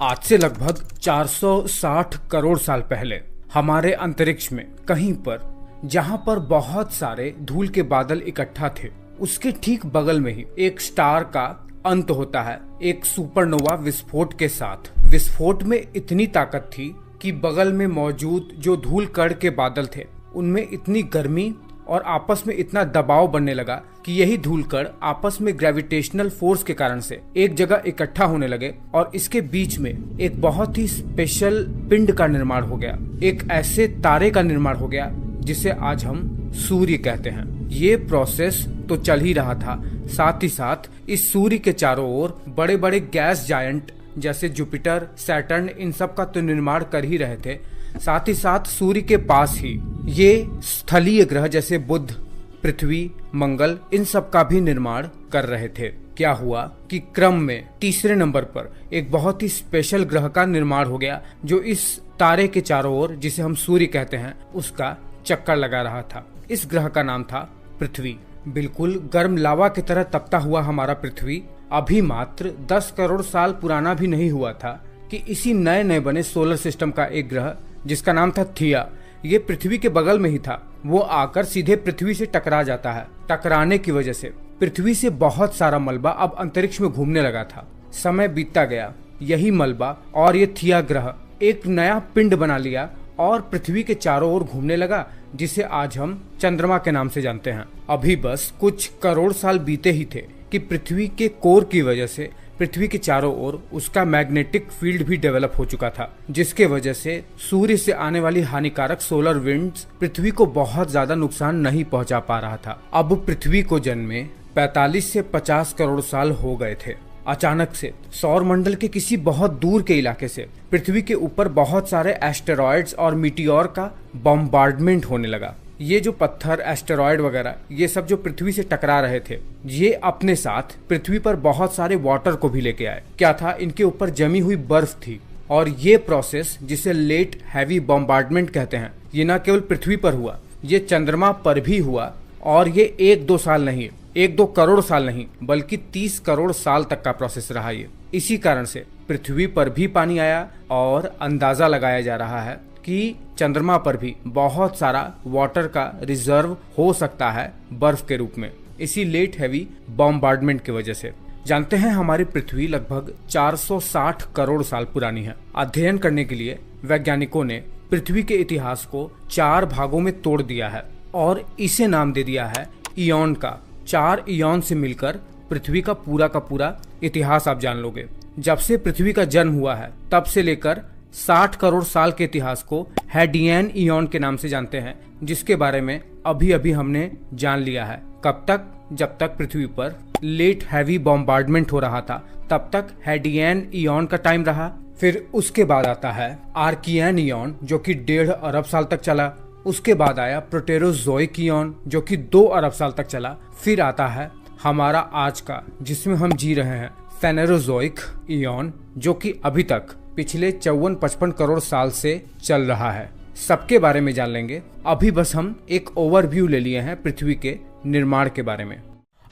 आज से लगभग 460 करोड़ साल पहले हमारे अंतरिक्ष में कहीं पर, जहां पर बहुत सारे धूल के बादल इकट्ठा थे, उसके ठीक बगल में ही एक स्टार का अंत होता है, एक सुपरनोवा विस्फोट के साथ। विस्फोट में इतनी ताकत थी कि बगल में मौजूद जो धूल कण के बादल थे उनमें इतनी गर्मी और आपस में इतना दबाव बनने लगा कि यही धूल कण आपस में ग्रेविटेशनल फोर्स के कारण से एक जगह इकट्ठा होने लगे और इसके बीच में एक बहुत ही स्पेशल पिंड का निर्माण हो गया, एक ऐसे तारे का निर्माण हो गया जिसे आज हम सूर्य कहते हैं। ये प्रोसेस तो चल ही रहा था, साथ ही साथ इस सूर्य के चारों ओर बड़े बड़े गैस जायंट जैसे जुपिटर, सैटर्न, इन सब का तो निर्माण कर ही रहे थे। साथ ही साथ सूर्य के पास ही ये स्थलीय ग्रह जैसे बुध, पृथ्वी, मंगल, इन सब का भी निर्माण कर रहे थे। क्या हुआ कि क्रम में तीसरे नंबर पर एक बहुत ही स्पेशल ग्रह का निर्माण हो गया जो इस तारे के चारों ओर, जिसे हम सूर्य कहते हैं, उसका चक्कर लगा रहा था। इस ग्रह का नाम था पृथ्वी। बिल्कुल गर्म लावा की तरह तपता हुआ हमारा पृथ्वी अभी मात्र 10 करोड़ साल पुराना भी नहीं हुआ था कि इसी नए नए बने सोलर सिस्टम का एक ग्रह जिसका नाम था थिया, ये पृथ्वी के बगल में ही था, वो आकर सीधे पृथ्वी से टकरा जाता है। टकराने की वजह से पृथ्वी से बहुत सारा मलबा अब अंतरिक्ष में घूमने लगा था। समय बीतता गया, यही मलबा और ये थिया ग्रह एक नया पिंड बना लिया और पृथ्वी के चारों ओर घूमने लगा, जिसे आज हम चंद्रमा के नाम से जानते हैं। अभी बस कुछ करोड़ साल बीते ही थे कि पृथ्वी के कोर की वजह से पृथ्वी के चारों ओर उसका मैग्नेटिक फील्ड भी डेवलप हो चुका था, जिसके वजह से सूर्य से आने वाली हानिकारक सोलर विंड्स पृथ्वी को बहुत ज्यादा नुकसान नहीं पहुंचा पा रहा था। अब पृथ्वी को जन्मे 45 से 50 करोड़ साल हो गए थे। अचानक से सौर मंडल के किसी बहुत दूर के इलाके से पृथ्वी के ऊपर बहुत सारे एस्टेरॉयड्स और मीटियोर का बॉम्बार्डमेंट होने लगा। ये जो पत्थर, एस्टेरॉयड वगैरह, ये सब जो पृथ्वी से टकरा रहे थे, ये अपने साथ पृथ्वी पर बहुत सारे वाटर को भी लेके आए। क्या था? इनके ऊपर जमी हुई बर्फ थी। और ये प्रोसेस, जिसे लेट हैवी बॉम्बार्डमेंट कहते हैं, ये न केवल पृथ्वी पर हुआ, ये चंद्रमा पर भी हुआ। और ये 1-2 साल नहीं, 1-2 करोड़ साल नहीं, बल्कि 30 करोड़ साल तक का प्रोसेस रहा ये। इसी कारण से पृथ्वी पर भी पानी आया और अंदाजा लगाया जा रहा है कि चंद्रमा पर भी बहुत सारा वाटर का रिजर्व हो सकता है बर्फ के रूप में, इसी लेट हैवी बॉम्बार्डमेंट की वजह से। जानते हैं हमारी पृथ्वी लगभग 460 करोड़ साल पुरानी है। अध्ययन करने के लिए वैज्ञानिकों ने पृथ्वी के इतिहास को 4 भागों में तोड़ दिया है और इसे नाम दे दिया है इयॉन का। 4 इयॉन से मिलकर पृथ्वी का पूरा इतिहास आप जान लोगे। जब से पृथ्वी का जन्म हुआ है तब से लेकर 60 करोड़ साल के इतिहास को हैडियन इयॉन के नाम से जानते हैं, जिसके बारे में अभी अभी हमने जान लिया है। कब तक? जब तक पृथ्वी पर लेट हैवी बॉम्बार्डमेंट हो रहा था तब तक हैडियन इयॉन का टाइम रहा। फिर उसके बाद आता है आर्कियन इयॉन जो कि 1.5 अरब साल तक चला। उसके बाद आया प्रोटेरोजोइक इयॉन जो कि 2 अरब साल तक चला। फिर आता है हमारा आज का, जिसमें हम जी रहे हैं, फेनेरोजोइक इयॉन, जो कि अभी तक पिछले 54-55 करोड़ साल से चल रहा है। सबके बारे में जान लेंगे। अभी बस हम एक ओवरव्यू ले लिए हैं पृथ्वी के निर्माण के बारे में।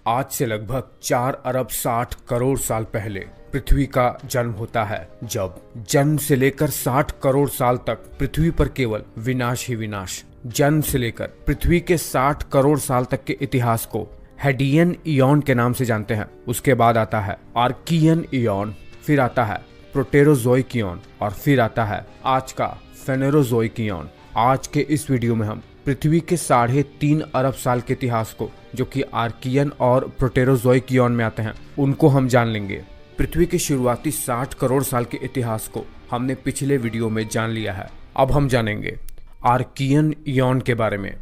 आज से लगभग 4 अरब 60 करोड़ साल पहले पृथ्वी का जन्म होता है, जब जन्म से लेकर 60 करोड़ साल तक पृथ्वी पर केवल विनाश ही विनाश। जन्म से लेकर पृथ्वी के 60 करोड़ साल तक के इतिहास को हैडियन इयॉन के नाम से जानते हैं। उसके बाद आता है आर्कियन इयॉन, फिर आता है प्रोटेरोजोइक इयॉन और फिर आता है आज का फेनेरोजोइक इयॉन। आज के इस वीडियो में हम पृथ्वी के 3.5 अरब साल के इतिहास को, जो कि आर्कियन और प्रोटेरोजोइक इयॉन में आते हैं, उनको हम जान लेंगे। पृथ्वी के शुरुआती 60 करोड़ साल के इतिहास को हमने पिछले वीडियो में जान लिया है। अब हम जानेंगे आर्कियन इयॉन के बारे में।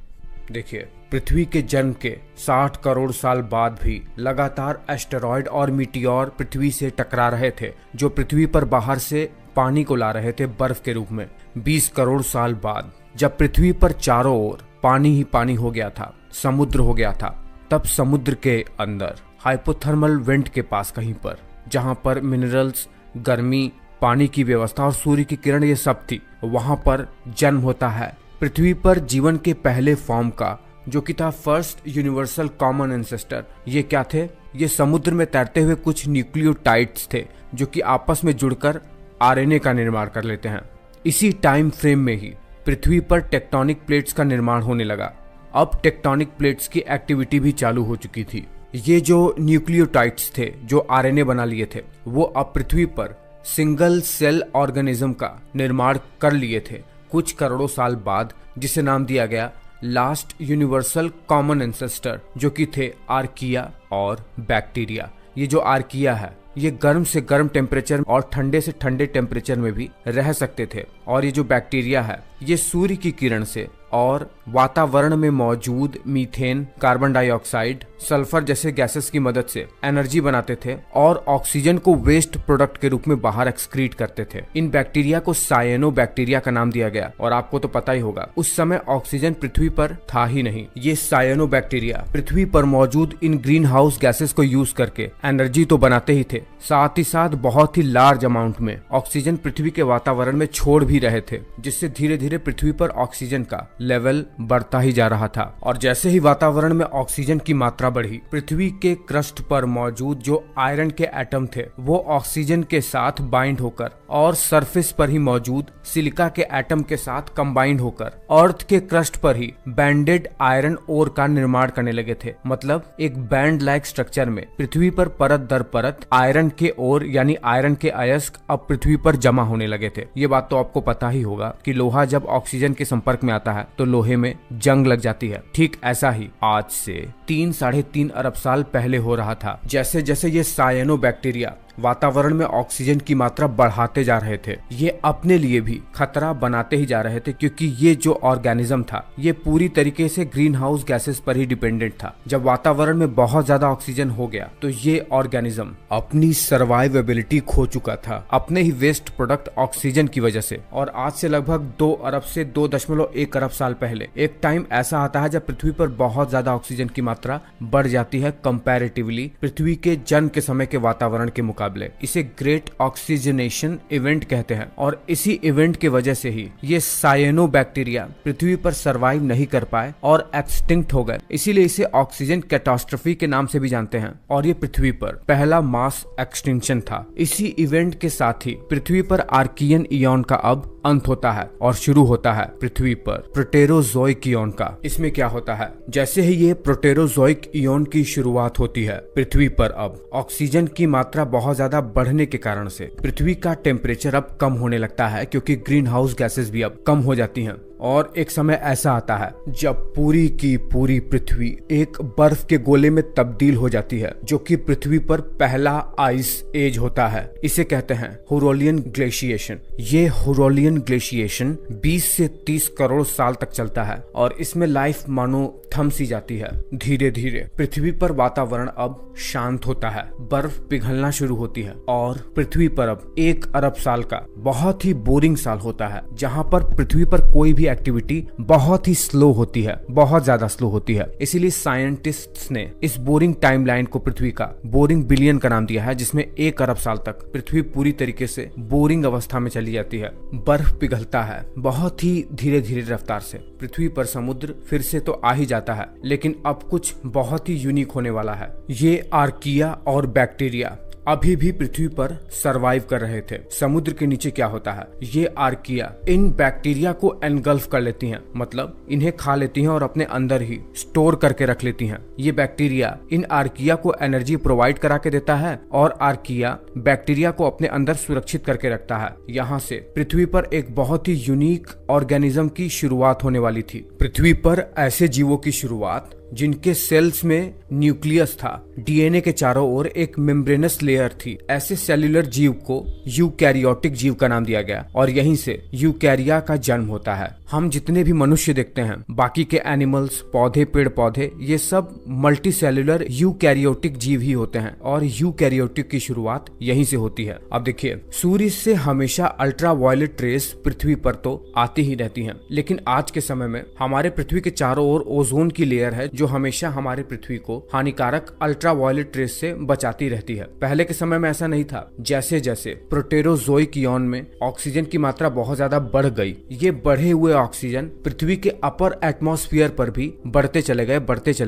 देखिए, पृथ्वी के जन्म के 60 करोड़ साल बाद भी लगातार एस्टेरॉयड और मीटियोर पृथ्वी से टकरा रहे थे, जो पृथ्वी पर बाहर से पानी को ला रहे थे बर्फ के रूप में। 20 करोड़ साल बाद जब पृथ्वी पर चारों ओर पानी ही पानी हो गया था, समुद्र हो गया था, तब समुद्र के अंदर हाइपोथर्मल वेंट के पास कहीं पर, जहां पर मिनरल्स, गर्मी, पानी की व्यवस्था और सूर्य की किरण ये सब थी, वहां पर जन्म होता है पृथ्वी पर जीवन के पहले फॉर्म का, जो कि था फर्स्ट यूनिवर्सल कॉमन एंसेस्टर। ये क्या थे? ये समुद्र में तैरते हुए कुछ न्यूक्लियोटाइड्स थे जो कि आपस में जुड़कर आरएनए का निर्माण कर लेते हैं। इसी टाइम फ्रेम में ही पृथ्वी पर टेक्टोनिक प्लेट्स का निर्माण होने लगा। अब टेक्टोनिक प्लेट्स की एक्टिविटी भी चालू हो चुकी थी। ये जो न्यूक्लियोटाइड्स थे जो आरएनए बना लिए थे, वो अब पृथ्वी पर सिंगल सेल ऑर्गेनिज्म का निर्माण कर लिए थे कुछ करोड़ों साल बाद, जिसे नाम दिया गया लास्ट यूनिवर्सल कॉमन एंसेस्टर, जो कि थे आर्किया और बैक्टीरिया। ये जो आर्किया है ये गर्म से गर्म टेम्परेचर और ठंडे से ठंडे टेम्परेचर में भी रह सकते थे, और ये जो बैक्टीरिया है ये सूर्य की किरण से और वातावरण में मौजूद मीथेन, कार्बन डाइऑक्साइड, सल्फर जैसे गैसेस की मदद से एनर्जी बनाते थे और ऑक्सीजन को वेस्ट प्रोडक्ट के रूप में बाहर एक्सक्रीट करते थे। इन बैक्टीरिया को साइनो बैक्टीरिया का नाम दिया गया, और आपको तो पता ही होगा उस समय ऑक्सीजन पृथ्वी पर था ही नहीं। ये साइनो बैक्टीरिया पृथ्वी पर मौजूद इन ग्रीन हाउस गैसेस को यूज करके एनर्जी तो बनाते ही थे, साथ ही साथ बहुत ही लार्ज अमाउंट में ऑक्सीजन पृथ्वी के वातावरण में छोड़ भी रहे थे, जिससे धीरे धीरे पृथ्वी पर ऑक्सीजन का लेवल बढ़ता ही जा रहा था। और जैसे ही वातावरण में ऑक्सीजन की मात्रा बढ़ी, पृथ्वी के क्रस्ट पर मौजूद जो आयरन के एटम थे वो ऑक्सीजन के साथ बाइंड होकर और सरफेस पर ही मौजूद सिलिका के एटम के साथ कंबाइंड होकर अर्थ के क्रस्ट पर ही बैंडेड आयरन ओर का निर्माण करने लगे थे। मतलब एक बैंड लाइक स्ट्रक्चर में पृथ्वी पर परत दर परत आयरन के ओर यानी आयरन के अयस्क अब पृथ्वी पर जमा होने लगे थे। ये बात तो आपको पता ही होगा कि लोहा जब ऑक्सीजन के संपर्क में आता है तो लोहे में जंग लग जाती है। ठीक ऐसा ही आज से 3-3.5 अरब साल पहले हो रहा था। जैसे जैसे ये साइनो बैक्टीरिया वातावरण में ऑक्सीजन की मात्रा बढ़ाते जा रहे थे, ये अपने लिए भी खतरा बनाते ही जा रहे थे, क्योंकि ये जो ऑर्गेनिज्म था ये पूरी तरीके से ग्रीन हाउस गैसेस पर ही डिपेंडेंट था। जब वातावरण में बहुत ज्यादा ऑक्सीजन हो गया तो ये ऑर्गेनिज्म अपनी सर्वाइवेबिलिटी खो चुका था अपने ही वेस्ट प्रोडक्ट ऑक्सीजन की वजह से। और आज से लगभग 2 अरब से 2.1 अरब साल पहले एक टाइम ऐसा आता है जब पृथ्वी पर बहुत ज्यादा ऑक्सीजन की मात्रा बढ़ जाती है कंपैरेटिवली पृथ्वी के जन्म के समय के वातावरण के मुकाबले। इसे ग्रेट ऑक्सीजनेशन इवेंट कहते हैं, और इसी इवेंट की वजह से ही ये साइनो बैक्टीरिया पृथ्वी पर सरवाइव नहीं कर पाए और एक्सटिंक्ट हो गए। इसीलिए इसे ऑक्सीजन कैटास्ट्रोफी के नाम से भी जानते हैं, और ये पृथ्वी पर पहला मास एक्सटिंक्शन था। इसी इवेंट के साथ ही पृथ्वी पर आर्कियन इयॉन का अब अंत होता है और शुरू होता है पृथ्वी पर प्रोटेरोजोइक इयॉन का। इसमें क्या होता है, जैसे ही ये प्रोटेरोजोइक इयॉन की शुरुआत होती है पृथ्वी पर अब ऑक्सीजन की मात्रा बहुत ज्यादा बढ़ने के कारण से पृथ्वी का टेम्परेचर अब कम होने लगता है, क्योंकि ग्रीन हाउस गैसेस भी अब कम हो जाती हैं। और एक समय ऐसा आता है जब पूरी की पूरी पृथ्वी एक बर्फ के गोले में तब्दील हो जाती है, जो कि पृथ्वी पर पहला आइस एज होता है। इसे कहते हैं हुरोलियन ग्लेशिएशन। ये हुरोलियन ग्लेशिएशन 20 से 30 करोड़ साल तक चलता है, और इसमें लाइफ मानो थम सी जाती है। धीरे धीरे पृथ्वी पर वातावरण अब शांत होता है, बर्फ पिघलना शुरू होती है, और पृथ्वी पर अब 1 अरब साल का बहुत ही बोरिंग साल होता है, जहाँ पर पृथ्वी पर कोई भी एक्टिविटी बहुत ही स्लो होती है, बहुत ज्यादा स्लो होती है। इसीलिए साइंटिस्ट्स ने इस बोरिंग टाइमलाइन को पृथ्वी का बोरिंग बिलियन का नाम दिया है, जिसमें 1 अरब साल तक पृथ्वी पूरी तरीके से बोरिंग अवस्था में चली जाती है। बर्फ पिघलता है बहुत ही धीरे धीरे रफ्तार से। पृथ्वी पर समुद्र फिर से तो आ ही जाता है, लेकिन अब कुछ बहुत ही यूनिक होने वाला है। ये आर्किया और बैक्टीरिया अभी भी पृथ्वी पर सरवाइव कर रहे थे। समुद्र के नीचे क्या होता है, ये आर्किया इन बैक्टीरिया को एनगल्फ कर लेती हैं, मतलब इन्हें खा लेती हैं और अपने अंदर ही स्टोर करके रख लेती हैं। ये बैक्टीरिया इन आर्किया को एनर्जी प्रोवाइड करा के देता है, और आर्किया बैक्टीरिया को अपने अंदर सुरक्षित करके रखता है। यहाँ से पृथ्वी पर एक बहुत ही यूनिक ऑर्गेनिज्म की शुरुआत होने वाली थी। पृथ्वी पर ऐसे जीवों की शुरुआत जिनके सेल्स में न्यूक्लियस था, डीएनए के चारों ओर एक मेम्ब्रेनस लेयर थी। ऐसे सेल्यूलर जीव को यूकैरियोटिक जीव का नाम दिया गया, और यहीं से यूकैरिया का जन्म होता है। हम जितने भी मनुष्य देखते हैं, बाकी के एनिमल्स, पौधे, पेड़ पौधे, ये सब मल्टी सेल्यूलर यूकैरियोटिक जीव ही होते हैं, और यूकैरियोटिक की शुरुआत यहीं से होती है। अब देखिए, सूर्य से हमेशा अल्ट्रा वायलेट रेस पृथ्वी पर तो आती ही रहती हैं, लेकिन आज के समय में हमारे पृथ्वी के चारों ओर ओजोन की लेयर है, जो हमेशा हमारे पृथ्वी को हानिकारक अल्ट्रा वायलेट रेस से बचाती रहती है। पहले के समय में ऐसा नहीं था। जैसे जैसे प्रोटेरोजोइक इयॉन में ऑक्सीजन की मात्रा बहुत ज्यादा बढ़ गई, ये बढ़े हुए ऑक्सीजन पृथ्वी के अपर एटमॉस्फेयर पर भी बढ़ते चले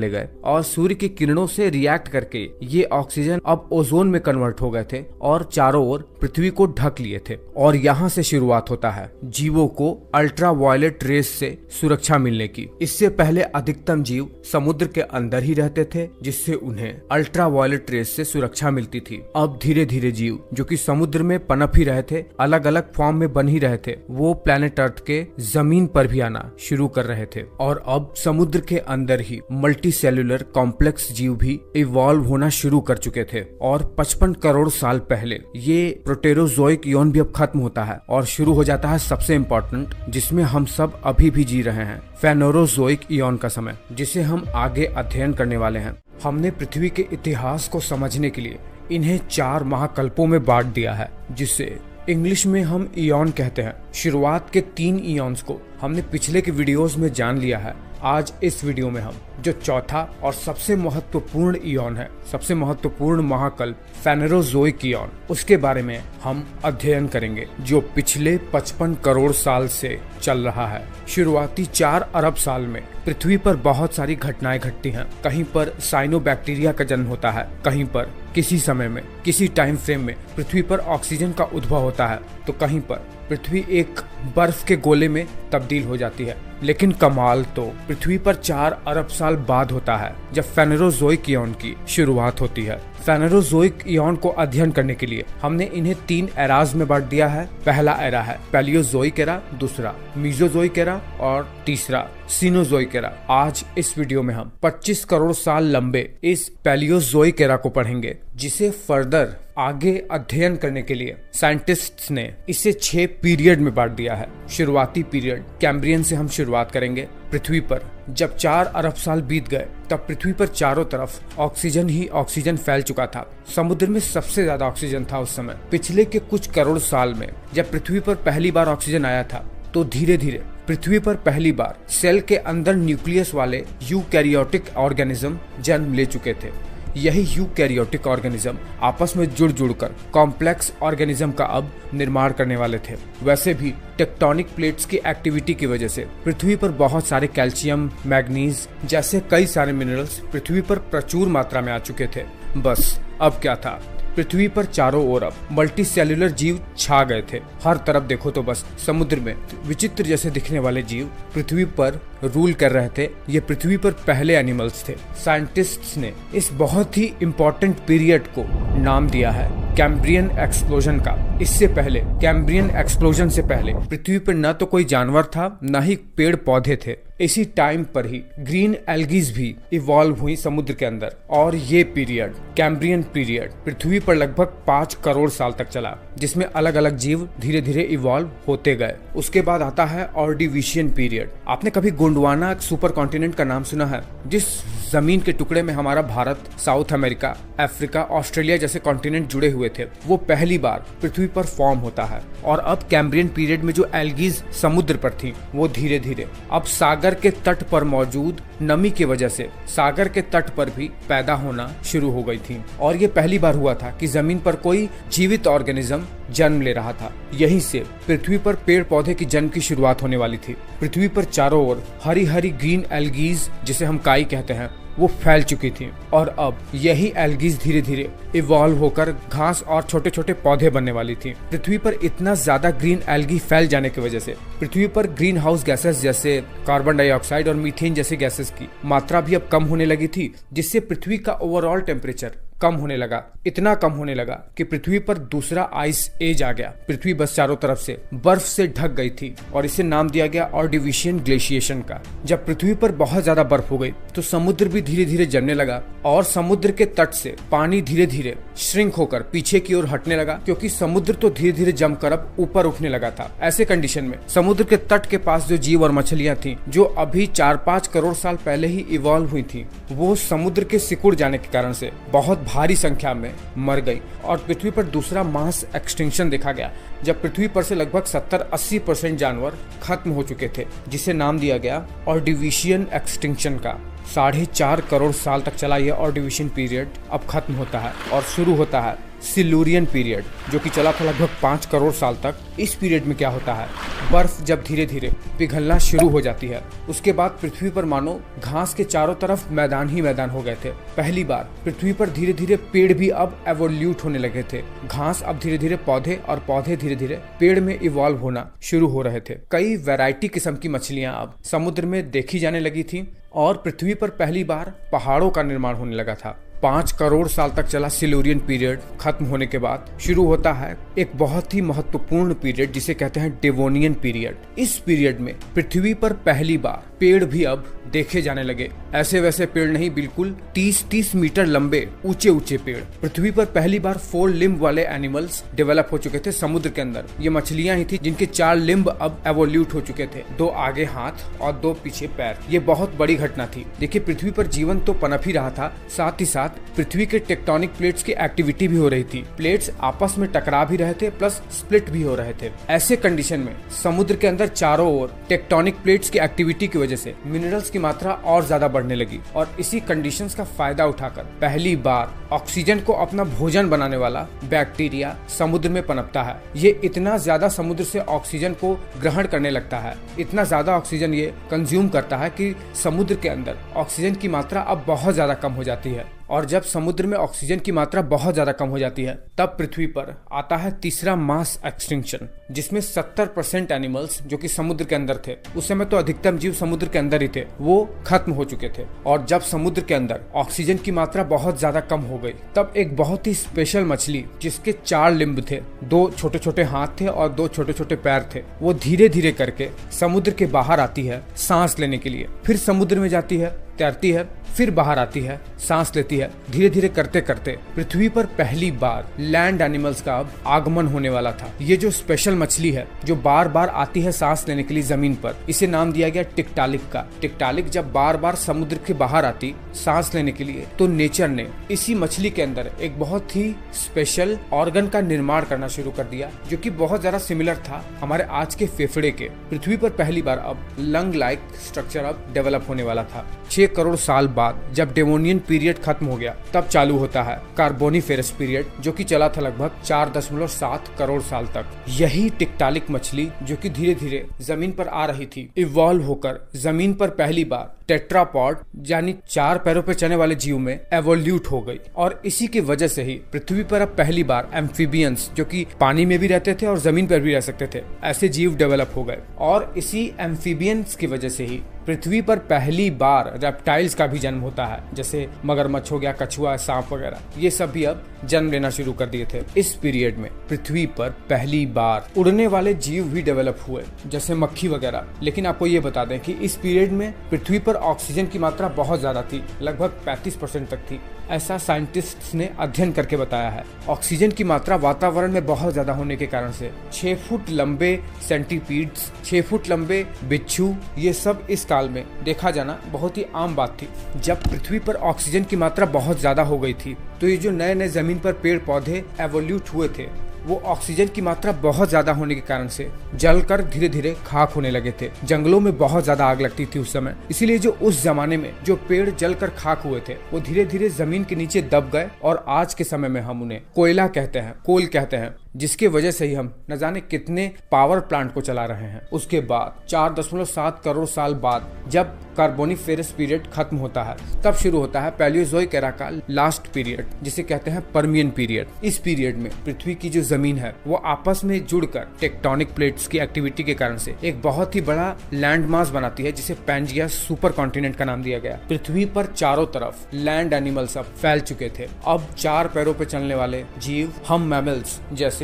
गए और सूर्य की किरणों से रिएक्ट करके ये ऑक्सीजन अब ओजोन में कन्वर्ट हो गए थे और चारों ओर पृथ्वी को ढक लिए थे। और यहाँ से शुरुआत होता है जीवों को अल्ट्रावायलेट रेस से सुरक्षा मिलने की। इससे पहले अधिकतम जीव समुद्र के अंदर ही रहते थे, जिससे उन्हें अल्ट्रावायलेट रेस से सुरक्षा मिलती थी। अब धीरे धीरे जीव जो कि समुद्र में पनप ही रहे थे, अलग अलग फॉर्म में बन ही रहे थे, वो प्लेनेट अर्थ के जमीन पर भी आना शुरू कर रहे थे। और अब समुद्र के अंदर ही मल्टी सेल्यूलर कॉम्प्लेक्स जीव भी इवॉल्व होना शुरू कर चुके थे। और 55 करोड़ साल पहले ये प्रोटेरोजोइक इयॉन भी अब खत्म होता है और शुरू हो जाता है सबसे इम्पोर्टेंट, जिसमें हम सब अभी भी जी रहे हैं, फेनोरोजोइक इयॉन का समय, जिसे हम आगे अध्ययन करने वाले हैं। हमने पृथ्वी के इतिहास को समझने के लिए इन्हें 4 महाकल्पों में बांट दिया है, जिसे इंग्लिश में हम इयॉन कहते हैं। शुरुआत के 3 इयॉन्स को हमने पिछले के वीडियोस में जान लिया है। आज इस वीडियो में हम जो चौथा और सबसे महत्वपूर्ण इयॉन है, सबसे महत्वपूर्ण महाकल्प फेनोरोजोइक इयॉन, उसके बारे में हम अध्ययन करेंगे, जो पिछले 55 करोड़ साल से चल रहा है। शुरुआती 4 अरब साल में पृथ्वी पर बहुत सारी घटनाएं घटती हैं। कहीं पर साइनोबैक्टीरिया का जन्म होता है, कहीं पर किसी समय में, किसी टाइम फ्रेम में पृथ्वी पर ऑक्सीजन का उद्भव होता है, तो कहीं पर पृथ्वी एक बर्फ के गोले में तब्दील हो जाती है। लेकिन कमाल तो पृथ्वी पर 4 अरब साल बाद होता है, जब फेनोरोजोइक इयॉन की शुरुआत होती है। फेनोरोजोइक इयॉन को अध्ययन करने के लिए हमने इन्हें 3 एराज में बांट दिया है। पहला एरा है पैलियोजोइक एरा, दूसरा मीजोजोइक एरा और तीसरा सीनोजोइक एरा। आज इस वीडियो में हम 25 करोड़ साल लंबे इस पैलियोजोइक एरा को पढ़ेंगे, जिसे फर्दर आगे अध्ययन करने के लिए साइंटिस्ट्स ने इसे 6 पीरियड में बांट दिया है। शुरुआती पीरियड कैम्ब्रियन से हम शुरुआत करेंगे। पृथ्वी पर जब 4 अरब साल बीत गए, तब पृथ्वी पर चारों तरफ ऑक्सीजन ही ऑक्सीजन फैल चुका था। समुद्र में सबसे ज्यादा ऑक्सीजन था उस समय। पिछले के कुछ करोड़ साल में जब पृथ्वी पर पहली बार ऑक्सीजन आया था, तो धीरे धीरे पृथ्वी पर पहली बार सेल के अंदर न्यूक्लियस वाले यूकैरियोटिक ऑर्गेनिज्म जन्म ले चुके थे। यही यूकैरियोटिक ऑर्गेनिज्म आपस में जुड़ कर कॉम्प्लेक्स ऑर्गेनिज्म का अब निर्माण करने वाले थे। वैसे भी टेक्टोनिक प्लेट्स की एक्टिविटी की वजह से पृथ्वी पर बहुत सारे कैल्शियम, मैग्नीज जैसे कई सारे मिनरल्स पृथ्वी पर प्रचुर मात्रा में आ चुके थे। बस अब क्या था, पृथ्वी पर चारों ओर अब मल्टी सेल्यूलर जीव छा गए थे। हर तरफ देखो तो बस समुद्र में विचित्र जैसे दिखने वाले जीव पृथ्वी पर रूल कर रहे थे। ये पृथ्वी पर पहले एनिमल्स थे। साइंटिस्ट्स ने इस बहुत ही इम्पोर्टेंट पीरियड को नाम दिया है कैम्ब्रियन एक्सप्लोजन का। इससे पहले, कैम्ब्रियन एक्सप्लोजन से पहले पृथ्वी पर न तो कोई जानवर था, न ही पेड़ पौधे थे। इसी टाइम पर ही ग्रीन एल्गीज भी इवॉल्व हुई समुद्र के अंदर, और ये पीरियड, कैम्ब्रियन पीरियड, पृथ्वी पर लगभग 5 करोड़ साल तक चला, जिसमें अलग अलग जीव धीरे धीरे इवॉल्व होते गए। उसके बाद आता है ऑर्डिविशियन पीरियड। आपने कभी गोंडवाना सुपर कॉन्टिनेंट का नाम सुना है? जिस जमीन के टुकड़े में हमारा Bharat, south America, Africa, Australia जैसे कॉन्टिनेंट जुड़े हुए थे, वो पहली बार पृथ्वी पर फॉर्म होता है। और अब कैम्ब्रियन पीरियड में जो एल्गीज समुद्र पर थी, वो धीरे धीरे अब सागर के तट पर मौजूद नमी की वजह से सागर के तट पर भी पैदा होना शुरू हो गई थी। और ये पहली बार हुआ था कि जमीन पर कोई जीवित ऑर्गेनिज्म जन्म ले रहा था। यहीं से पृथ्वी पर पेड़ पौधे की जन्म की शुरुआत होने वाली थी। पृथ्वी पर चारों ओर हरी हरी ग्रीन एल्गीज, जिसे हम काई कहते हैं, वो फैल चुकी थी। और अब यही एल्गीज धीरे धीरे इवॉल्व होकर घास और छोटे छोटे पौधे बनने वाली थी। पृथ्वी पर इतना ज्यादा ग्रीन एल्गी फैल जाने की वजह से पृथ्वी पर ग्रीन हाउस गैसेस जैसे कार्बन डाइऑक्साइड और मीथेन जैसे गैसेस की मात्रा भी अब कम होने लगी थी, जिससे पृथ्वी का ओवरऑल टेम्परेचर कम होने लगा। इतना कम होने लगा कि पृथ्वी पर दूसरा आइस एज आ गया। पृथ्वी बस चारों तरफ से बर्फ से ढक गई थी और इसे नाम दिया गया ऑर्डिविशियन ग्लेशिएशन का। जब पृथ्वी पर बहुत ज्यादा बर्फ हो गई तो समुद्र भी धीरे धीरे जमने लगा और समुद्र के तट से पानी धीरे धीरे श्रिंक होकर पीछे की ओर हटने लगा, क्योंकि समुद्र तो धीरे धीरे जमकर अब ऊपर उठने लगा था। ऐसे कंडीशन में समुद्र के तट के पास जो जीव और मछलियां थी, जो अभी 4-5 करोड़ साल पहले ही इवॉल्व हुई थी, वो समुद्र के सिकुड़ जाने के कारण से बहुत भारी संख्या में मर गई और पृथ्वी पर दूसरा मास एक्सटिंक्शन देखा गया, जब पृथ्वी पर से लगभग 70-80% जानवर खत्म हो चुके थे, जिसे नाम दिया गया ऑर्डिविशियन एक्सटिंक्शन का। 4.5 करोड़ साल तक चला यह ऑर्डिविशियन पीरियड अब खत्म होता है और शुरू होता है सिल्यूरियन पीरियड, जो कि चला था लगभग 5 करोड़ साल तक। इस पीरियड में क्या होता है, बर्फ जब धीरे धीरे पिघलना शुरू हो जाती है, उसके बाद पृथ्वी पर मानो घास के चारों तरफ मैदान ही मैदान हो गए थे। पहली बार पृथ्वी पर धीरे धीरे पेड़ भी अब एवोल्यूट होने लगे थे। घास अब धीरे धीरे पौधे और पौधे धीरे धीरे पेड़ में इवॉल्व होना शुरू हो रहे थे। कई वैरायटी किस्म की मछलियां अब समुद्र में देखी जाने लगी थी और पृथ्वी पर पहली बार पहाड़ों का निर्माण होने लगा था। 5 करोड़ साल तक चला सिल्यूरियन पीरियड खत्म होने के बाद शुरू होता है एक बहुत ही महत्वपूर्ण पीरियड जिसे कहते हैं डेवोनियन पीरियड। इस पीरियड में पृथ्वी पर पहली बार पेड़ भी अब देखे जाने लगे। ऐसे वैसे पेड़ नहीं, बिल्कुल 30-30 मीटर लंबे ऊंचे ऊंचे पेड़। पृथ्वी पर पहली बार 4 लिम्ब वाले एनिमल्स डेवलप हो चुके थे समुद्र के अंदर। ये मछलियां ही थी जिनके 4 लिम्ब अब एवोल्यूट हो चुके थे, 2 आगे हाथ और 2 पीछे पैर। ये बहुत बड़ी घटना थी। देखिए, पृथ्वी पर जीवन तो पनप ही रहा था, साथ ही साथ पृथ्वी के टेक्टोनिक प्लेट्स की एक्टिविटी भी हो रही थी। प्लेट्स आपस में टकरा भी रहे थे प्लस स्प्लिट भी हो रहे थे। ऐसे कंडीशन में समुद्र के अंदर चारों ओर टेक्टोनिक प्लेट्स की एक्टिविटी की वजह से मिनरल्स की मात्रा और ज्यादा बढ़ने लगी और इसी कंडीशंस का फायदा उठाकर पहली बार ऑक्सीजन को अपना भोजन बनाने वाला बैक्टीरिया समुद्र में पनपता है। ये इतना ज्यादा समुद्र से ऑक्सीजन को ग्रहण करने लगता है, इतना ज्यादा ऑक्सीजन ये कंज्यूम करता है कि समुद्र के अंदर ऑक्सीजन की मात्रा अब बहुत ज्यादा कम हो जाती है। और जब समुद्र में ऑक्सीजन की मात्रा बहुत ज्यादा कम हो जाती है, तब पृथ्वी पर आता है तीसरा मास एक्सटिंक्शन, जिसमें 70% एनिमल्स जो कि समुद्र के अंदर थे, उस समय तो अधिकतम जीव समुद्र के अंदर ही थे, वो खत्म हो चुके थे। और जब समुद्र के अंदर ऑक्सीजन की मात्रा बहुत ज्यादा कम हो गई, तब एक बहुत ही स्पेशल मछली जिसके 4 लिम्ब थे, 2 छोटे छोटे हाथ थे और 2 छोटे छोटे पैर थे, वो धीरे धीरे करके समुद्र के बाहर आती है सांस लेने के लिए। फिर समुद्र में जाती है, तैरती है, फिर बाहर आती है, सांस लेती है। धीरे धीरे करते करते पृथ्वी पर पहली बार लैंड एनिमल्स का अब आगमन होने वाला था। ये जो स्पेशल मछली है जो बार बार आती है सांस लेने के लिए जमीन पर, इसे नाम दिया गया टिक्टालिक का। टिक्टालिक जब बार बार समुद्र के बाहर आती सांस लेने के लिए, तो नेचर ने इसी मछली के अंदर एक बहुत ही स्पेशल ऑर्गन का निर्माण करना शुरू कर दिया, जो कि बहुत ज्यादा सिमिलर था हमारे आज के फेफड़े के। पृथ्वी पर पहली बार अब लंग लाइक स्ट्रक्चर अब डेवलप होने वाला था। 6 करोड़ साल बाद जब डेवोनियन पीरियड खत्म हो गया, तब चालू होता है कार्बोनिफेरस पीरियड, जो कि चला था लगभग 4.7 करोड़ साल तक। यही टिक्टालिक मछली जो कि धीरे धीरे जमीन पर आ रही थी, इवॉल्व होकर जमीन पर पहली बार टेट्रापॉड यानी 4 पैरों पर चलने वाले जीव में एवोल्यूट हो गई। और इसी की वजह से ही पृथ्वी पर अब पहली बार एम्फीबियंस, जो कि पानी में भी रहते थे और जमीन पर भी रह सकते थे, ऐसे जीव डेवलप हो गए। और इसी एम्फीबियंस की वजह से ही पृथ्वी पर पहली बार रेप्टाइल्स का भी जन्म होता है, जैसे मगरमच्छ हो गया, कछुआ, सांप वगैरह, ये सब भी अब जन्म लेना शुरू कर दिए थे। इस पीरियड में पृथ्वी पर पहली बार उड़ने वाले जीव भी डेवलप हुए, जैसे मक्खी वगैरह। लेकिन आपको ये बता दें कि इस पीरियड में पृथ्वी पर ऑक्सीजन की मात्रा बहुत ज्यादा थी, लगभग 35% तक थी, ऐसा साइंटिस्ट्स ने अध्ययन करके बताया है। ऑक्सीजन की मात्रा वातावरण में बहुत ज्यादा होने के कारण से 6 फुट लंबे सेंटीपीड्स, 6 फुट लंबे बिच्छू, ये सब इस काल में देखा जाना बहुत ही आम बात थी। जब पृथ्वी पर ऑक्सीजन की मात्रा बहुत ज्यादा हो गई थी, तो ये जो नए नए जमीन पर पेड़ पौधे एवोल्यूट हुए थे, वो ऑक्सीजन की मात्रा बहुत ज्यादा होने के कारण से जलकर धीरे धीरे खाक होने लगे थे। जंगलों में बहुत ज्यादा आग लगती थी उस समय, इसीलिए जो उस जमाने में जो पेड़ जलकर खाक हुए थे, वो धीरे धीरे जमीन के नीचे दब गए और आज के समय में हम उन्हें कोयला कहते हैं, कोल कहते हैं, जिसके वजह से ही हम न जाने कितने पावर प्लांट को चला रहे हैं। उसके बाद 4.7 करोड़ साल बाद जब कार्बोनिफेरस पीरियड खत्म होता है, तब शुरू होता है पैलियोजोइक एरा का लास्ट पीरियड, जिसे कहते हैं पर्मियन पीरियड। इस पीरियड में पृथ्वी की जो जमीन है वो आपस में जुड़कर टेक्टोनिक प्लेट्स की एक्टिविटी के कारण से एक बहुत ही बड़ा लैंड मास बनाती है, जिसे पैंजिया सुपर कॉन्टिनेंट का नाम दिया गया। पृथ्वी पर चारों तरफ लैंड एनिमल्स अब फैल चुके थे। अब 4 पैरों पर चलने वाले जीव, हम मैमल्स जैसे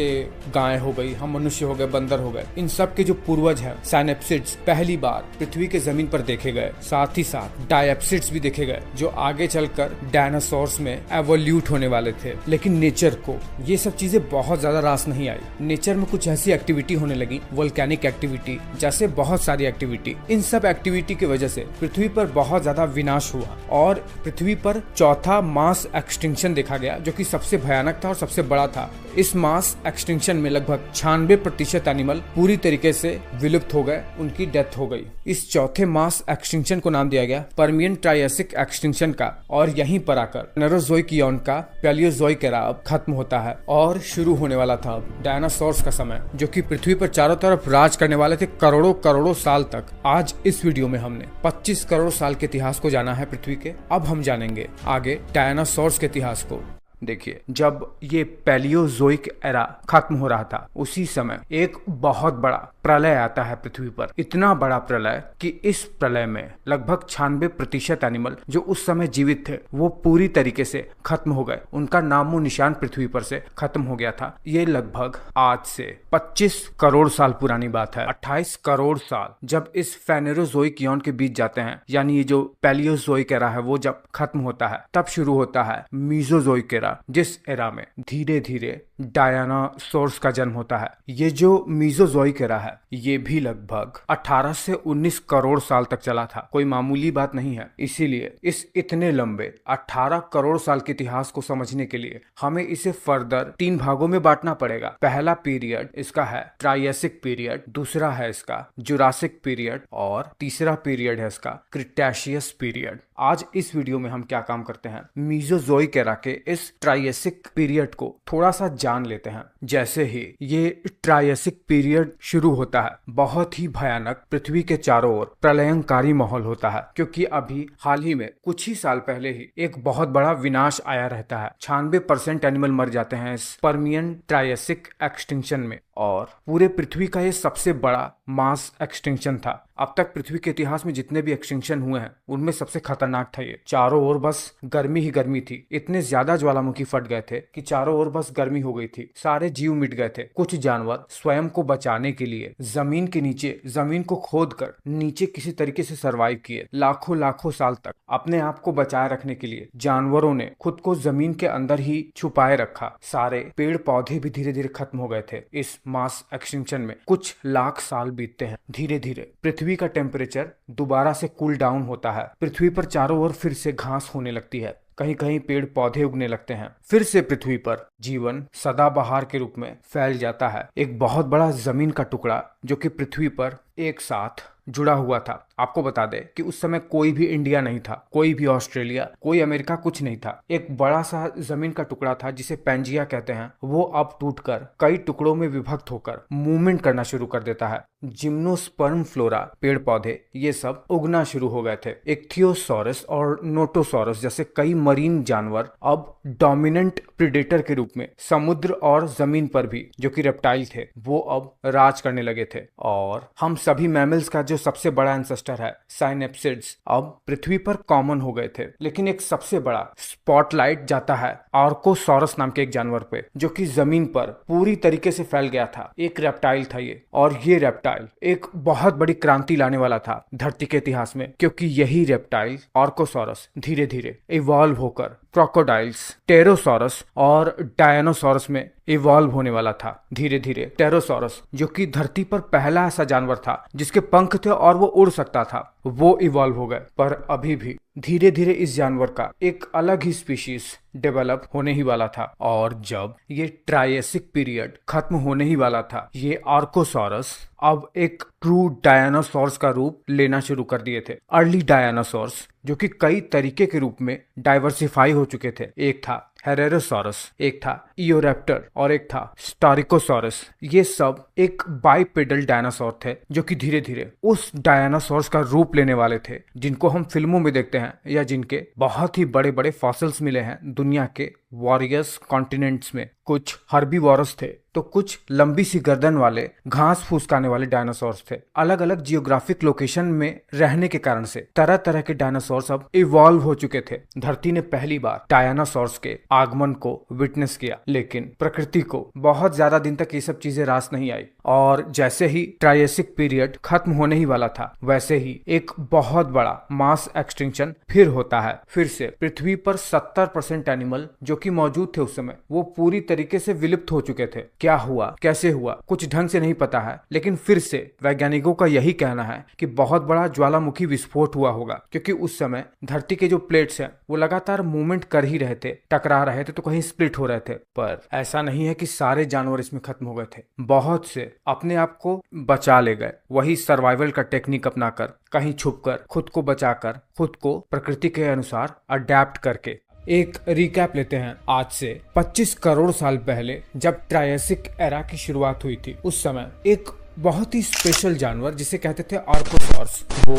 गाय हो गई, हम मनुष्य हो गए, बंदर हो गए, इन सब के जो पूर्वज हैं साइनेप्सिड्स, पहली बार पृथ्वी के जमीन पर देखे गए। साथ ही साथ डायप्सिड्स भी देखे गए, जो आगे चलकर डायनासोर्स में एवोल्यूट होने वाले थे। लेकिन नेचर को ये सब चीजें बहुत ज्यादा रास नहीं आई। नेचर में कुछ ऐसी एक्टिविटी होने लगी, वोल्केनिक एक्टिविटी जैसे बहुत सारी एक्टिविटी। इन सब एक्टिविटी की वजह से पृथ्वी पर बहुत ज्यादा विनाश हुआ और पृथ्वी पर चौथा मास एक्सटिंक्शन देखा गया, जो कि सबसे भयानक था और सबसे बड़ा था। इस मास एक्सटिंक्शन में लगभग 96% एनिमल पूरी तरीके से विलुप्त हो गए, उनकी डेथ हो गई। इस चौथे मास एक्सटिंक्शन को नाम दिया गया पर्मियन ट्रायसिक एक्सटिंक्शन का, और यहीं पर आकर फेनेरोजोइक इयॉन का पैलियोजोइक एरा अब खत्म होता है और शुरू होने वाला था अब डायनासोर्स का समय, जो कि पृथ्वी पर चारों तरफ राज करने वाले थे करोड़ों करोड़ों साल तक। आज इस वीडियो में हमने 25 करोड़ साल के इतिहास को जाना है पृथ्वी के। अब हम जानेंगे आगे डायनासोर्स के इतिहास को। देखिए, जब ये पैलियोजोइक एरा खत्म हो रहा था उसी समय एक बहुत बड़ा प्रलय आता है पृथ्वी पर। इतना बड़ा प्रलय कि इस प्रलय में लगभग 96% एनिमल जो उस समय जीवित थे वो पूरी तरीके से खत्म हो गए, उनका नामो निशान पृथ्वी पर से खत्म हो गया था। ये लगभग आज से 25 करोड़ साल पुरानी बात है। 28 करोड़ साल जब इस फेनेरोजोइक इयॉन के बीच जाते हैं, यानी ये जो पैलियोजोइक एरा है वो जब खत्म होता है, तब शुरू होता है मीजोजोइक एरा, जिस एरा में धीरे धीरे डायनासोर्स का जन्म होता है। ये जो मीजोजोइक एरा है ये भी लगभग 18 से 19 करोड़ साल तक चला था, कोई मामूली बात नहीं है। इसीलिए इस इतने लंबे 18 करोड़ साल के इतिहास को समझने के लिए हमें इसे फर्दर 3 भागों में बांटना पड़ेगा। पहला पीरियड इसका है ट्रायसिक पीरियड, दूसरा है इसका जुरासिक पीरियड, और तीसरा पीरियड है इसका क्रिटेशियस पीरियड। आज इस वीडियो में हम क्या काम करते हैं, मीजोजोइक एरा के इस ट्रायसिक पीरियड को थोड़ा सा जान लेते हैं। जैसे ही ये ट्रायसिक पीरियड शुरू होता है, बहुत ही भयानक पृथ्वी के चारों ओर प्रलयंकारी माहौल होता है, क्योंकि अभी हाल ही में कुछ ही साल पहले ही एक बहुत बड़ा विनाश आया रहता है। 96% एनिमल मर जाते हैं इस पर्मियन ट्रायसिक एक्सटिंक्शन में, और पूरे पृथ्वी का ये सबसे बड़ा मास एक्सटिंक्शन था। अब तक पृथ्वी के इतिहास में जितने भी एक्सटिंक्शन हुए हैं उनमें सबसे खतरनाक था ये। चारों ओर बस गर्मी ही गर्मी थी, इतने ज्यादा ज्वालामुखी फट गए थे कि चारों ओर बस गर्मी हो गई थी, सारे जीव मिट गए थे। कुछ जानवर स्वयं को बचाने के लिए जमीन के नीचे, जमीन को खोद कर नीचे किसी तरीके से सरवाइव किए। लाखों लाखों साल तक अपने आप को बचाए रखने के लिए जानवरों ने खुद को जमीन के अंदर ही छुपाए रखा। सारे पेड़ पौधे भी धीरे धीरे खत्म हो गए थे इस मास एक्सटिंक्शन में। कुछ लाख साल बीतते हैं, धीरे धीरे पृथ्वी का टेम्परेचर दोबारा से कूल डाउन होता है। पृथ्वी पर चारों ओर फिर से घास होने लगती है, कहीं कहीं पेड़ पौधे उगने लगते हैं। फिर से पृथ्वी पर जीवन सदाबहार के रूप में फैल जाता है। एक बहुत बड़ा जमीन का टुकड़ा जो कि पृथ्वी पर एक साथ जुड़ा हुआ था। आपको बता दें कि उस समय कोई भी इंडिया नहीं था, कोई भी ऑस्ट्रेलिया, कोई अमेरिका, कुछ नहीं था। एक बड़ा सा जमीन का टुकड़ा था जिसे पैंजिया कहते हैं। वो अब टूटकर कई टुकड़ों में विभक्त होकर मूवमेंट करना शुरू कर देता है। जिम्नोस्पर्म फ्लोरा, पेड़ पौधे, ये सब उगना शुरू हो गए थे। इक्थियोसॉरस और नोटोसॉरस जैसे कई मरीन जानवर अब डोमिनेंट प्रीडेटर के रूप में समुद्र और जमीन पर भी, जो कि रेप्टाइल थे, वो अब राज करने लगे थे। और हम सभी मैमल्स का जो सबसे बड़ा एंसेस्टर है साइनेप्सिड्स, अब पृथ्वी पर कॉमन हो गए थे। लेकिन एक सबसे बड़ा स्पॉटलाइट जाता है आर्कोसॉरस नाम के एक जानवर पे, जो कि जमीन पर पूरी तरीके से फैल गया था। एक रेप्टाइल था ये, और ये रेप्टाइल एक बहुत बड़ी क्रांति लाने वाला था धरती के इतिहास में, क्योंकि यही रेप्टाइल आर्कोसॉरस धीरे धीरे इवॉल्व होकर क्रोकोडाइल्स, टेरोसॉरस और डायनासोरस में इवॉल्व होने वाला था। धीरे धीरे टेरोसॉरस, जो कि धरती पर पहला ऐसा जानवर था जिसके पंख थे और वो उड़ सकता था, वो इवॉल्व हो गए। पर अभी भी धीरे धीरे इस जानवर का एक अलग ही स्पीशीज डेवलप होने ही वाला था। और जब ये ट्रायसिक पीरियड खत्म होने ही वाला था, ये आर्कोसॉरस अब एक ट्रू डायनासोर्स का रूप लेना शुरू कर दिए थे। अर्ली डायनासोर्स जो कि कई तरीके के रूप में डाइवर्सिफाई हो चुके थे। एक था हेरेरोसॉरस, एक था इयोरैप्टर और एक था स्टारिकोसॉरस। ये सब एक बाइपेडल डायनासोर थे जो कि धीरे धीरे उस डायनासोर्स का रूप लेने वाले थे जिनको हम फिल्मों में देखते हैं, या जिनके बहुत ही बड़े बड़े फॉसिल्स मिले हैं दुनिया के वॉरियस कॉन्टिनेंट्स में। कुछ हर्बीवोरस थे तो कुछ लंबी सी गर्दन वाले घास फूस खाने वाले डायनासोर्स थे। अलग अलग जियोग्राफिक लोकेशन में रहने के कारण से तरह तरह के डायनासोर्स अब इवॉल्व हो चुके थे। धरती ने पहली बार डायनासोर्स के आगमन को विटनेस किया, लेकिन प्रकृति को बहुत ज्यादा दिन तक ये सब चीजें रास नहीं आई। और जैसे ही ट्रायसिक पीरियड खत्म होने ही वाला था, वैसे ही एक बहुत बड़ा मास एक्सटिंक्शन फिर होता है। फिर से पृथ्वी पर 70% एनिमल जो कि मौजूद थे उस समय, वो पूरी तरीके से विलुप्त हो चुके थे। क्या हुआ, कैसे हुआ, कुछ ढंग से नहीं पता है, लेकिन फिर से वैज्ञानिकों का यही कहना है कि बहुत बड़ा ज्वालामुखी विस्फोट हुआ होगा, क्योंकि उस समय धरती के जो प्लेट्स हैं वो लगातार मूवमेंट कर ही रहे थे, टकरा रहे थे, तो कहीं स्प्लिट हो रहे थे। पर ऐसा नहीं है कि सारे जानवर इसमें खत्म हो गए थे, बहुत से अपने आप को बचा ले गए, वही सर्वाइवल का टेक्निक अपनाकर, कहीं छुपकर, खुद को बचाकर, खुद को प्रकृति के अनुसार अडेप्ट करके। एक रिकैप लेते हैं आज से 25 करोड़ साल पहले, जब ट्रायसिक एरा की शुरुआत हुई थी, उस समय एक बहुत ही स्पेशल जानवर जिसे कहते थे आर्कोसॉर्स, वो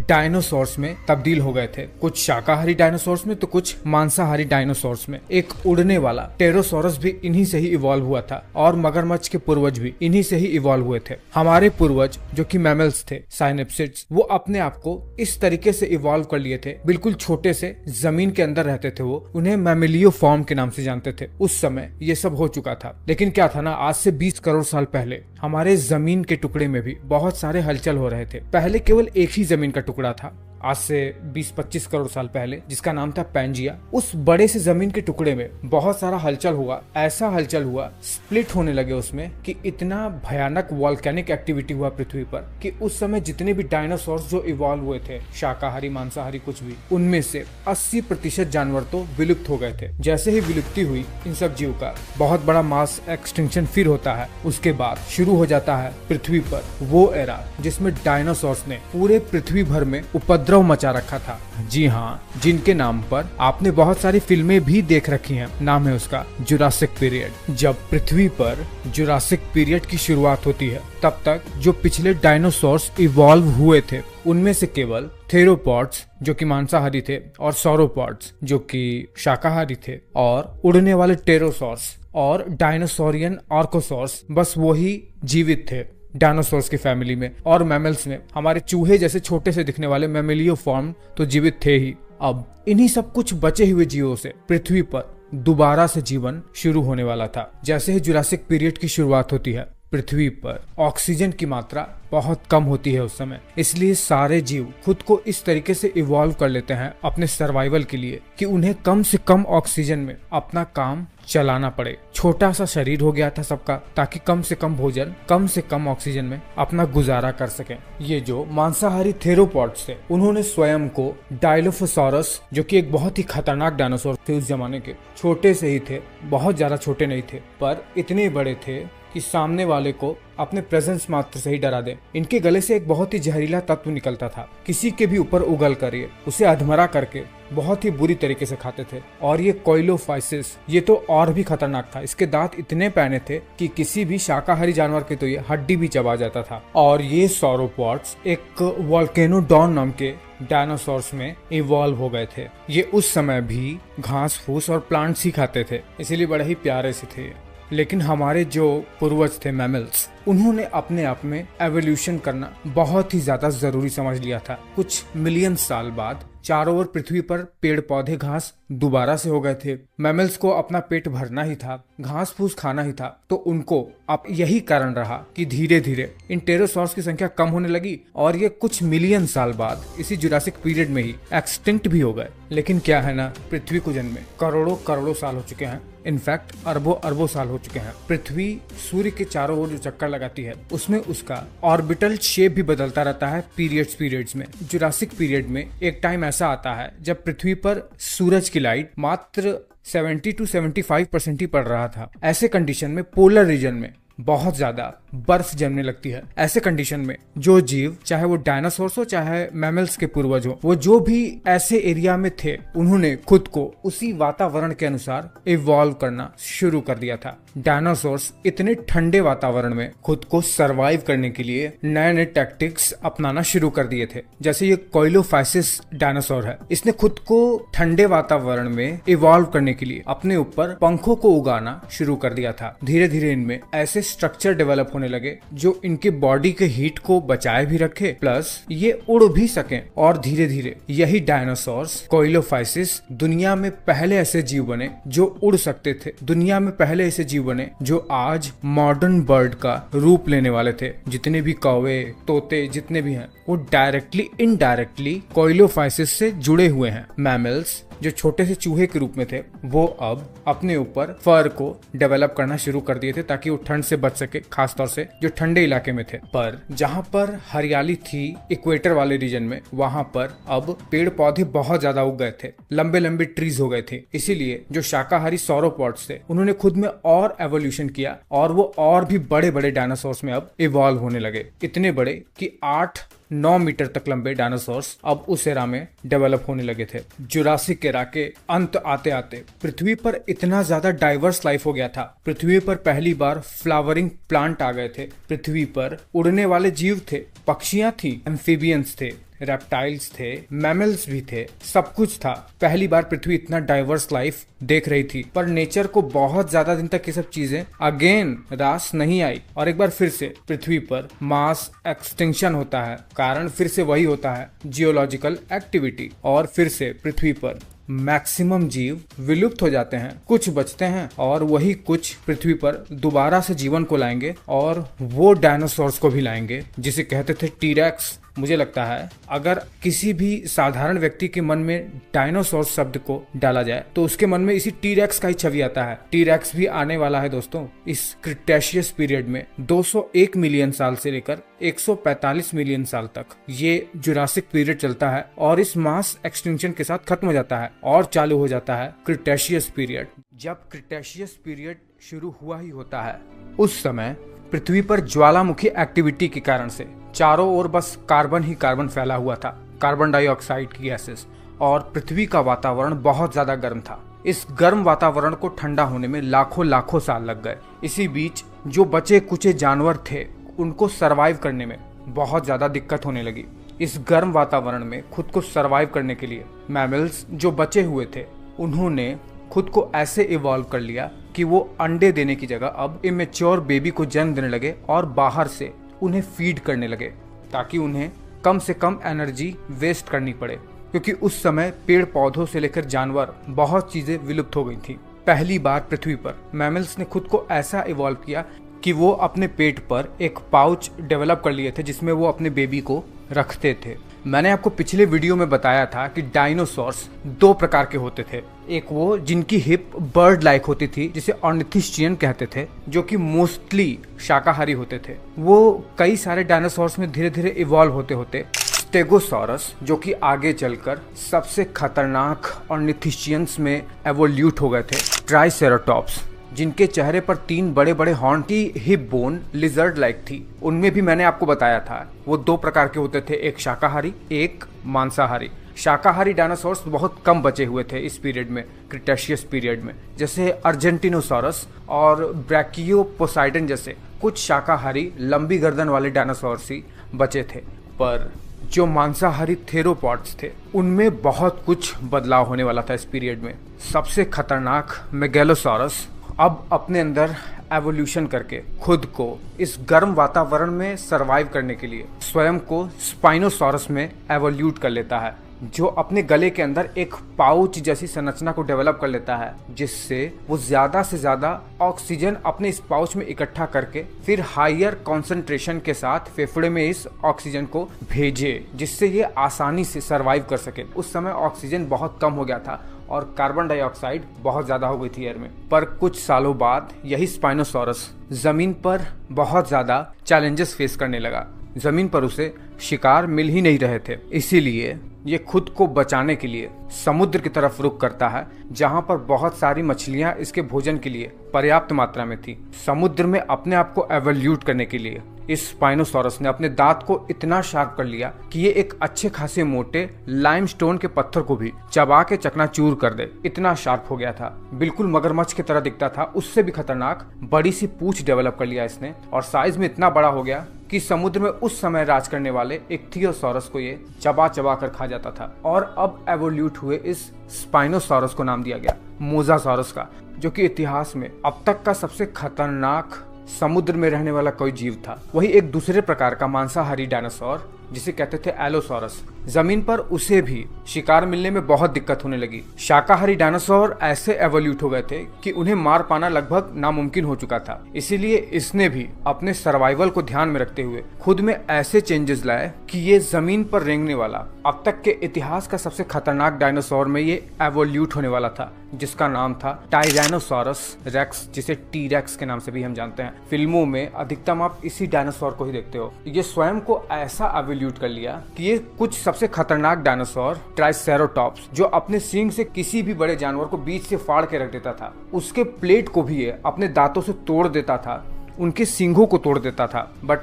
डायनासोर्स में तब्दील हो गए थे। कुछ शाकाहारी डायनासोर्स में तो कुछ मांसाहारी डायनासोर्स में। एक उड़ने वाला टेरोसॉरस भी इन्हीं से ही इवॉल्व हुआ था, और मगरमच्छ के पूर्वज भी इन्हीं से ही इवॉल्व हुए थे। हमारे पूर्वज जो कि मैमल्स थे, साइनेप्सिड्स, वो अपने आप को इस तरीके से इवॉल्व कर लिए थे, बिल्कुल छोटे से, जमीन के अंदर रहते थे वो, उन्हें मैमिलियो फॉर्म के नाम से जानते थे। उस समय ये सब हो चुका था, लेकिन क्या था ना, आज से 20 करोड़ साल पहले हमारे जमीन के टुकड़े में भी बहुत सारे हलचल हो रहे थे। पहले केवल एक ही जमीन का टुकड़ा था, आज से 20-25 करोड़ साल पहले, जिसका नाम था पैंजिया। उस बड़े से जमीन के टुकड़े में बहुत सारा हलचल हुआ, ऐसा हलचल हुआ, स्प्लिट होने लगे उसमें, कि इतना भयानक वॉल्केनिक एक्टिविटी हुआ पृथ्वी पर कि उस समय जितने भी डायनासोर्स जो इवॉल्व हुए थे, शाकाहारी मांसाहारी कुछ भी, उनमें से 80% जानवर तो विलुप्त हो गए थे। जैसे ही विलुप्ति हुई इन सब जीव का, बहुत बड़ा मास एक्सटिंक्शन फिर होता है। उसके बाद शुरू हो जाता है पृथ्वी पर वो एरा जिसमें डायनासोर्स ने पूरे पृथ्वी भर में उपद्रव मचा रखा था। जी हाँ, जिनके नाम पर आपने बहुत सारी फिल्में भी देख रखी हैं। नाम है उसका जुरासिक पीरियड। जब पृथ्वी पर जुरासिक पीरियड की शुरुआत होती है, तब तक जो पिछले डायनासोर्स इवॉल्व हुए थे, उनमें से केवल थेरोपॉड्स जो कि मांसाहारी थे, और सौरोपॉड्स जो कि शाकाहारी थे, और उड़ने वाले टेरोसॉर्स और डायनासोरियन आर्कोसॉर्स, बस वो ही जीवित थे डायनासोर्स की फैमिली में। और मैमल्स में हमारे चूहे जैसे छोटे से दिखने वाले मैमिलियो फॉर्म तो जीवित थे ही। अब इन्हीं सब कुछ बचे हुए जीवों से पृथ्वी पर दोबारा से जीवन शुरू होने वाला था। जैसे ही जुरासिक पीरियड की शुरुआत होती है, पृथ्वी पर ऑक्सीजन की मात्रा बहुत कम होती है उस समय, इसलिए सारे जीव खुद को इस तरीके से इवॉल्व कर लेते हैं अपने सर्वाइवल के लिए कि उन्हें कम से कम ऑक्सीजन में अपना काम चलाना पड़े। छोटा सा शरीर हो गया था सबका, ताकि कम से कम भोजन, कम से कम ऑक्सीजन में अपना गुजारा कर सकें। ये जो मांसाहारी थेरोपॉड्स थे, उन्होंने स्वयं को डायलोफोसॉरस, जो कि एक बहुत ही खतरनाक डायनासोर थे उस जमाने के, छोटे से ही थे, बहुत ज्यादा छोटे नहीं थे, पर इतने बड़े थे कि सामने वाले को अपने प्रेजेंस मात्र से ही डरा दे। इनके गले से एक बहुत ही जहरीला तत्व निकलता था, किसी के भी ऊपर उगल कर ये उसे अधमरा करके बहुत ही बुरी तरीके से खाते थे। और ये कोइलोफाइसिस, ये तो और भी खतरनाक था। इसके दांत इतने पैने थे कि किसी भी शाकाहारी जानवर के तो ये हड्डी भी चबा जाता था। और ये सौरोपॉड्स एक वोल्केनोडॉन नाम के डायनासोर्स में इवॉल्व हो गए थे। ये उस समय भी घास फूस और प्लांट्स ही खाते थे, इसीलिए बड़े ही प्यारे से थे। लेकिन हमारे जो पूर्वज थे मैमल्स, उन्होंने अपने आप में एवोल्यूशन करना बहुत ही ज्यादा जरूरी समझ लिया था। कुछ मिलियन साल बाद चारों ओर पृथ्वी पर पेड़ पौधे घास दोबारा से हो गए थे। मैमल्स को अपना पेट भरना ही था, घास फूस खाना ही था, तो उनको अब यही कारण रहा कि धीरे धीरे इन टेरोसॉर्स की संख्या कम होने लगी, और ये कुछ मिलियन साल बाद इसी जुरासिक पीरियड में ही एक्सटिंक्ट भी हो गए। लेकिन क्या है ना, पृथ्वी को जन्मे करोड़ों करोड़ों साल हो चुके हैं, इनफैक्ट अरबों अरबों साल हो चुके हैं। पृथ्वी सूर्य के चारों ओर जो चक्कर लगाती है, उसमें उसका ऑर्बिटल शेप भी बदलता रहता है पीरियड्स में। जुरासिक पीरियड में एक टाइम ऐसा आता है जब पृथ्वी पर सूरज की लाइट मात्र 70 to 75% ही पड़ रहा था। ऐसे कंडीशन में पोलर रीजन में बहुत ज्यादा बर्फ जमने लगती है। ऐसे कंडीशन में जो जीव, चाहे वो डायनासोर्स हो चाहे मैमल्स के पूर्वज हो, वो जो भी ऐसे एरिया में थे, उन्होंने खुद को उसी वातावरण के अनुसार इवॉल्व करना शुरू कर दिया था। डायनासोर्स इतने ठंडे वातावरण में खुद को सरवाइव करने के लिए नए नए टैक्टिक्स अपनाना शुरू कर दिए थे। जैसे ये कोइलोफाइसिस डायनासोर है, इसने खुद को ठंडे वातावरण में इवॉल्व करने के लिए अपने ऊपर पंखों को उगाना शुरू कर दिया था। धीरे धीरे इनमें ऐसे स्ट्रक्चर डेवलप होने लगे जो इनके बॉडी के हीट को बचाए भी रखे, प्लस ये उड़ भी सकें। और धीरे धीरे यही डायनासोर्स कोइलोफाइसिस दुनिया में पहले ऐसे जीव बने जो उड़ सकते थे, दुनिया में पहले ऐसे जीव बने जो आज मॉडर्न बर्ड का रूप लेने वाले थे। जितने भी कौवे, तोते जितने भी हैं, वो डायरेक्टली इनडायरेक्टली कोइलोफाइसिस से जुड़े हुए हैं। मैमल्स जो छोटे से चूहे के रूप में थे, वो अब अपने ऊपर फर को डेवलप करना शुरू कर दिए थे ताकि वो ठंड से बच सके, खासतौर से जो ठंडे इलाके में थे। पर जहाँ पर हरियाली थी इक्वेटर वाले रीजन में, वहां पर अब पेड़ पौधे बहुत ज्यादा उग गए थे, लंबे लंबे ट्रीज हो गए थे। इसीलिए जो शाकाहारी सौरोपॉड्स थे उन्होंने खुद में और एवोल्यूशन किया और वो और भी बड़े बड़े डायनासोर्स में अब इवॉल्व होने लगे। इतने बड़े कि 8-9 मीटर तक लंबे डायनासोर्स अब उस एरा में डेवलप होने लगे थे। जुरासिक एरा के अंत आते आते पृथ्वी पर इतना ज्यादा डाइवर्स लाइफ हो गया था। पृथ्वी पर पहली बार फ्लावरिंग प्लांट आ गए थे। पृथ्वी पर उड़ने वाले जीव थे, पक्षियां थी, एम्फीबियंस थे, रेप्टाइल्स थे, मैमल्स भी थे, सब कुछ था। पहली बार पृथ्वी इतना डाइवर्स लाइफ देख रही थी। पर नेचर को बहुत ज्यादा दिन तक ये सब चीजें अगेन रास नहीं आई और एक बार फिर से पृथ्वी पर मास एक्सटिंक्शन होता है। कारण फिर से वही होता है, जियोलॉजिकल एक्टिविटी, और फिर से पृथ्वी पर मैक्सिमम जीव विलुप्त हो जाते हैं। कुछ बचते हैं और वही कुछ पृथ्वी पर दोबारा से जीवन को लाएंगे और वो डायनासोर्स को भी लाएंगे जिसे कहते थे टीरेक्स। मुझे लगता है अगर किसी भी साधारण व्यक्ति के मन में डायनासोर शब्द को डाला जाए तो उसके मन में इसी टीरेक्स का ही छवि आता है। टीरेक्स भी आने वाला है दोस्तों इस क्रिटेशियस पीरियड में। 201 मिलियन साल से लेकर 145 मिलियन साल तक ये जुरासिक पीरियड चलता है और इस मास एक्सटिंक्शन के साथ खत्म हो जाता है और चालू हो जाता है क्रिटेशियस पीरियड। जब क्रिटेशियस पीरियड शुरू हुआ ही होता है उस समय पृथ्वी पर ज्वालामुखी एक्टिविटी के कारण से चारों ओर बस कार्बन ही कार्बन फैला हुआ था, कार्बन डाइऑक्साइड की गैसेस, और पृथ्वी का वातावरण बहुत ज्यादा गर्म था। इस गर्म वातावरण को ठंडा होने में लाखों लाखों साल लग गए। इसी बीच जो बचे कुचे जानवर थे उनको सरवाइव करने में बहुत ज्यादा दिक्कत होने लगी। इस गर्म वातावरण में खुद को सरवाइव करने के लिए मैमल्स जो बचे हुए थे उन्होंने खुद को ऐसे इवॉल्व कर लिया कि वो अंडे देने की जगह अब इमेच्योर बेबी को जन्म देने लगे और बाहर से उन्हें फीड करने लगे ताकि उन्हें कम से कम एनर्जी वेस्ट करनी पड़े, क्योंकि उस समय पेड़ पौधों से लेकर जानवर बहुत चीजें विलुप्त हो गई थी। पहली बार पृथ्वी पर मैमल्स ने खुद को ऐसा इवॉल्व किया कि वो अपने पेट पर एक पाउच डेवलप कर लिए थे जिसमें वो अपने बेबी को रखते थे। मैंने आपको पिछले वीडियो में बताया था कि डायनासोर्स 2 प्रकार के होते थे। एक वो जिनकी हिप बर्ड लाइक होती थी जिसे ऑर्निथिस्चियन कहते थे, जो कि मोस्टली शाकाहारी होते थे। वो कई सारे डायनासोर्स में धीरे धीरे इवॉल्व होते होते स्टेगोसॉरस, जो कि आगे चलकर सबसे खतरनाक ऑर्निथिस्चियंस में एवोल्यूट हो गए थे, ट्राइसेराटॉप्स, जिनके चेहरे पर 3 बड़े बड़े हॉर्न की हिप बोन लिजर्ड लाइक थी। उनमें भी मैंने आपको बताया था वो 2 प्रकार के होते थे, एक शाकाहारी एक मांसाहारी। शाकाहारी डायनासोर्स बहुत कम बचे हुए थे इस पीरियड में, क्रिटेशियस पीरियड में, जैसे अर्जेंटिनोसॉरस और ब्रैकियोपोसाइडन जैसे कुछ शाकाहारी लंबी गर्दन वाले डायनासोर्स ही बचे थे। पर जो मांसाहारी थेरोपॉड्स थे उनमें बहुत कुछ बदलाव होने वाला था इस पीरियड में। सबसे खतरनाक मेगैलोसॉरस अब अपने अंदर एवोल्यूशन करके खुद को इस गर्म वातावरण में सरवाइव करने के लिए स्वयं को स्पाइनोसॉरस में एवोल्यूट कर लेता है, जो अपने गले के अंदर एक पाउच जैसी संरचना को डेवलप कर लेता है, जिससे वो ज्यादा से ज्यादा ऑक्सीजन अपने इस पाउच में इकट्ठा करके फिर हायर कॉन्सेंट्रेशन के साथ फेफड़े में इस ऑक्सीजन को भेजे, जिससे ये आसानी से सरवाइव कर सके। उस समय ऑक्सीजन बहुत कम हो गया था और कार्बन डाइऑक्साइड बहुत ज्यादा हो गई थी एयर में। पर कुछ सालों बाद यही स्पाइनोसॉरस जमीन पर बहुत ज्यादा चैलेंजेस फेस करने लगा। जमीन पर उसे शिकार मिल ही नहीं रहे थे, इसीलिए ये खुद को बचाने के लिए समुद्र की तरफ रुख करता है, जहां पर बहुत सारी मछलियां इसके भोजन के लिए पर्याप्त मात्रा में थी। समुद्र में अपने आप को एवोल्यूट करने के लिए इस स्पाइनोसॉरस ने अपने दांत को इतना शार्प कर लिया कि ये एक अच्छे खासे मोटे लाइमस्टोन के पत्थर को भी चबा के चकनाचूर कर दे, इतना शार्प हो गया था। बिल्कुल मगरमच्छ की तरह दिखता था, उससे भी खतरनाक बड़ी सी पूंछ डेवलप कर लिया इसने, और साइज में इतना बड़ा हो गया कि समुद्र में उस समय राज करने वाले इक्थियोसॉरस को ये चबा चबा कर खा जाता था। और अब एवोल्यूट हुए इस स्पाइनोसॉरस को नाम दिया गया मोजासॉरस का, जो कि इतिहास में अब तक का सबसे खतरनाक समुद्र में रहने वाला कोई जीव था। वही एक दूसरे प्रकार का मांसाहारी डायनासोर जिसे कहते थे एलोसॉरस, जमीन पर उसे भी शिकार मिलने में बहुत दिक्कत होने लगी। शाकाहारी डायनासोर ऐसे एवोल्यूट हो गए थे कि उन्हें मार पाना लगभग नामुमकिन हो चुका था। इसीलिए इसने भी अपने सर्वाइवल को ध्यान में रखते हुए खुद में ऐसे चेंजेस लाए कि ये जमीन पर रेंगने वाला अब तक के इतिहास का सबसे खतरनाक डायनासोर में ये एवोल्यूट होने वाला था, जिसका नाम था टायरेनोसॉरस रेक्स, जिसे टी रेक्स के नाम से भी हम जानते हैं। फिल्मों में अधिकतम आप इसी डायनासोर को ही देखते हो। ये स्वयं को ऐसा एवोल्यूट कर लिया कि ये कुछ सबसे खतरनाक डायनासोर ट्राइसेरोटॉप्स, जो अपने सींग से किसी भी बड़े जानवर को बीच से फाड़ के रख देता था, उसके प्लेट को भी ये अपने दांतों से तोड़ देता था, उनके सींगों को तोड़ देता था। बट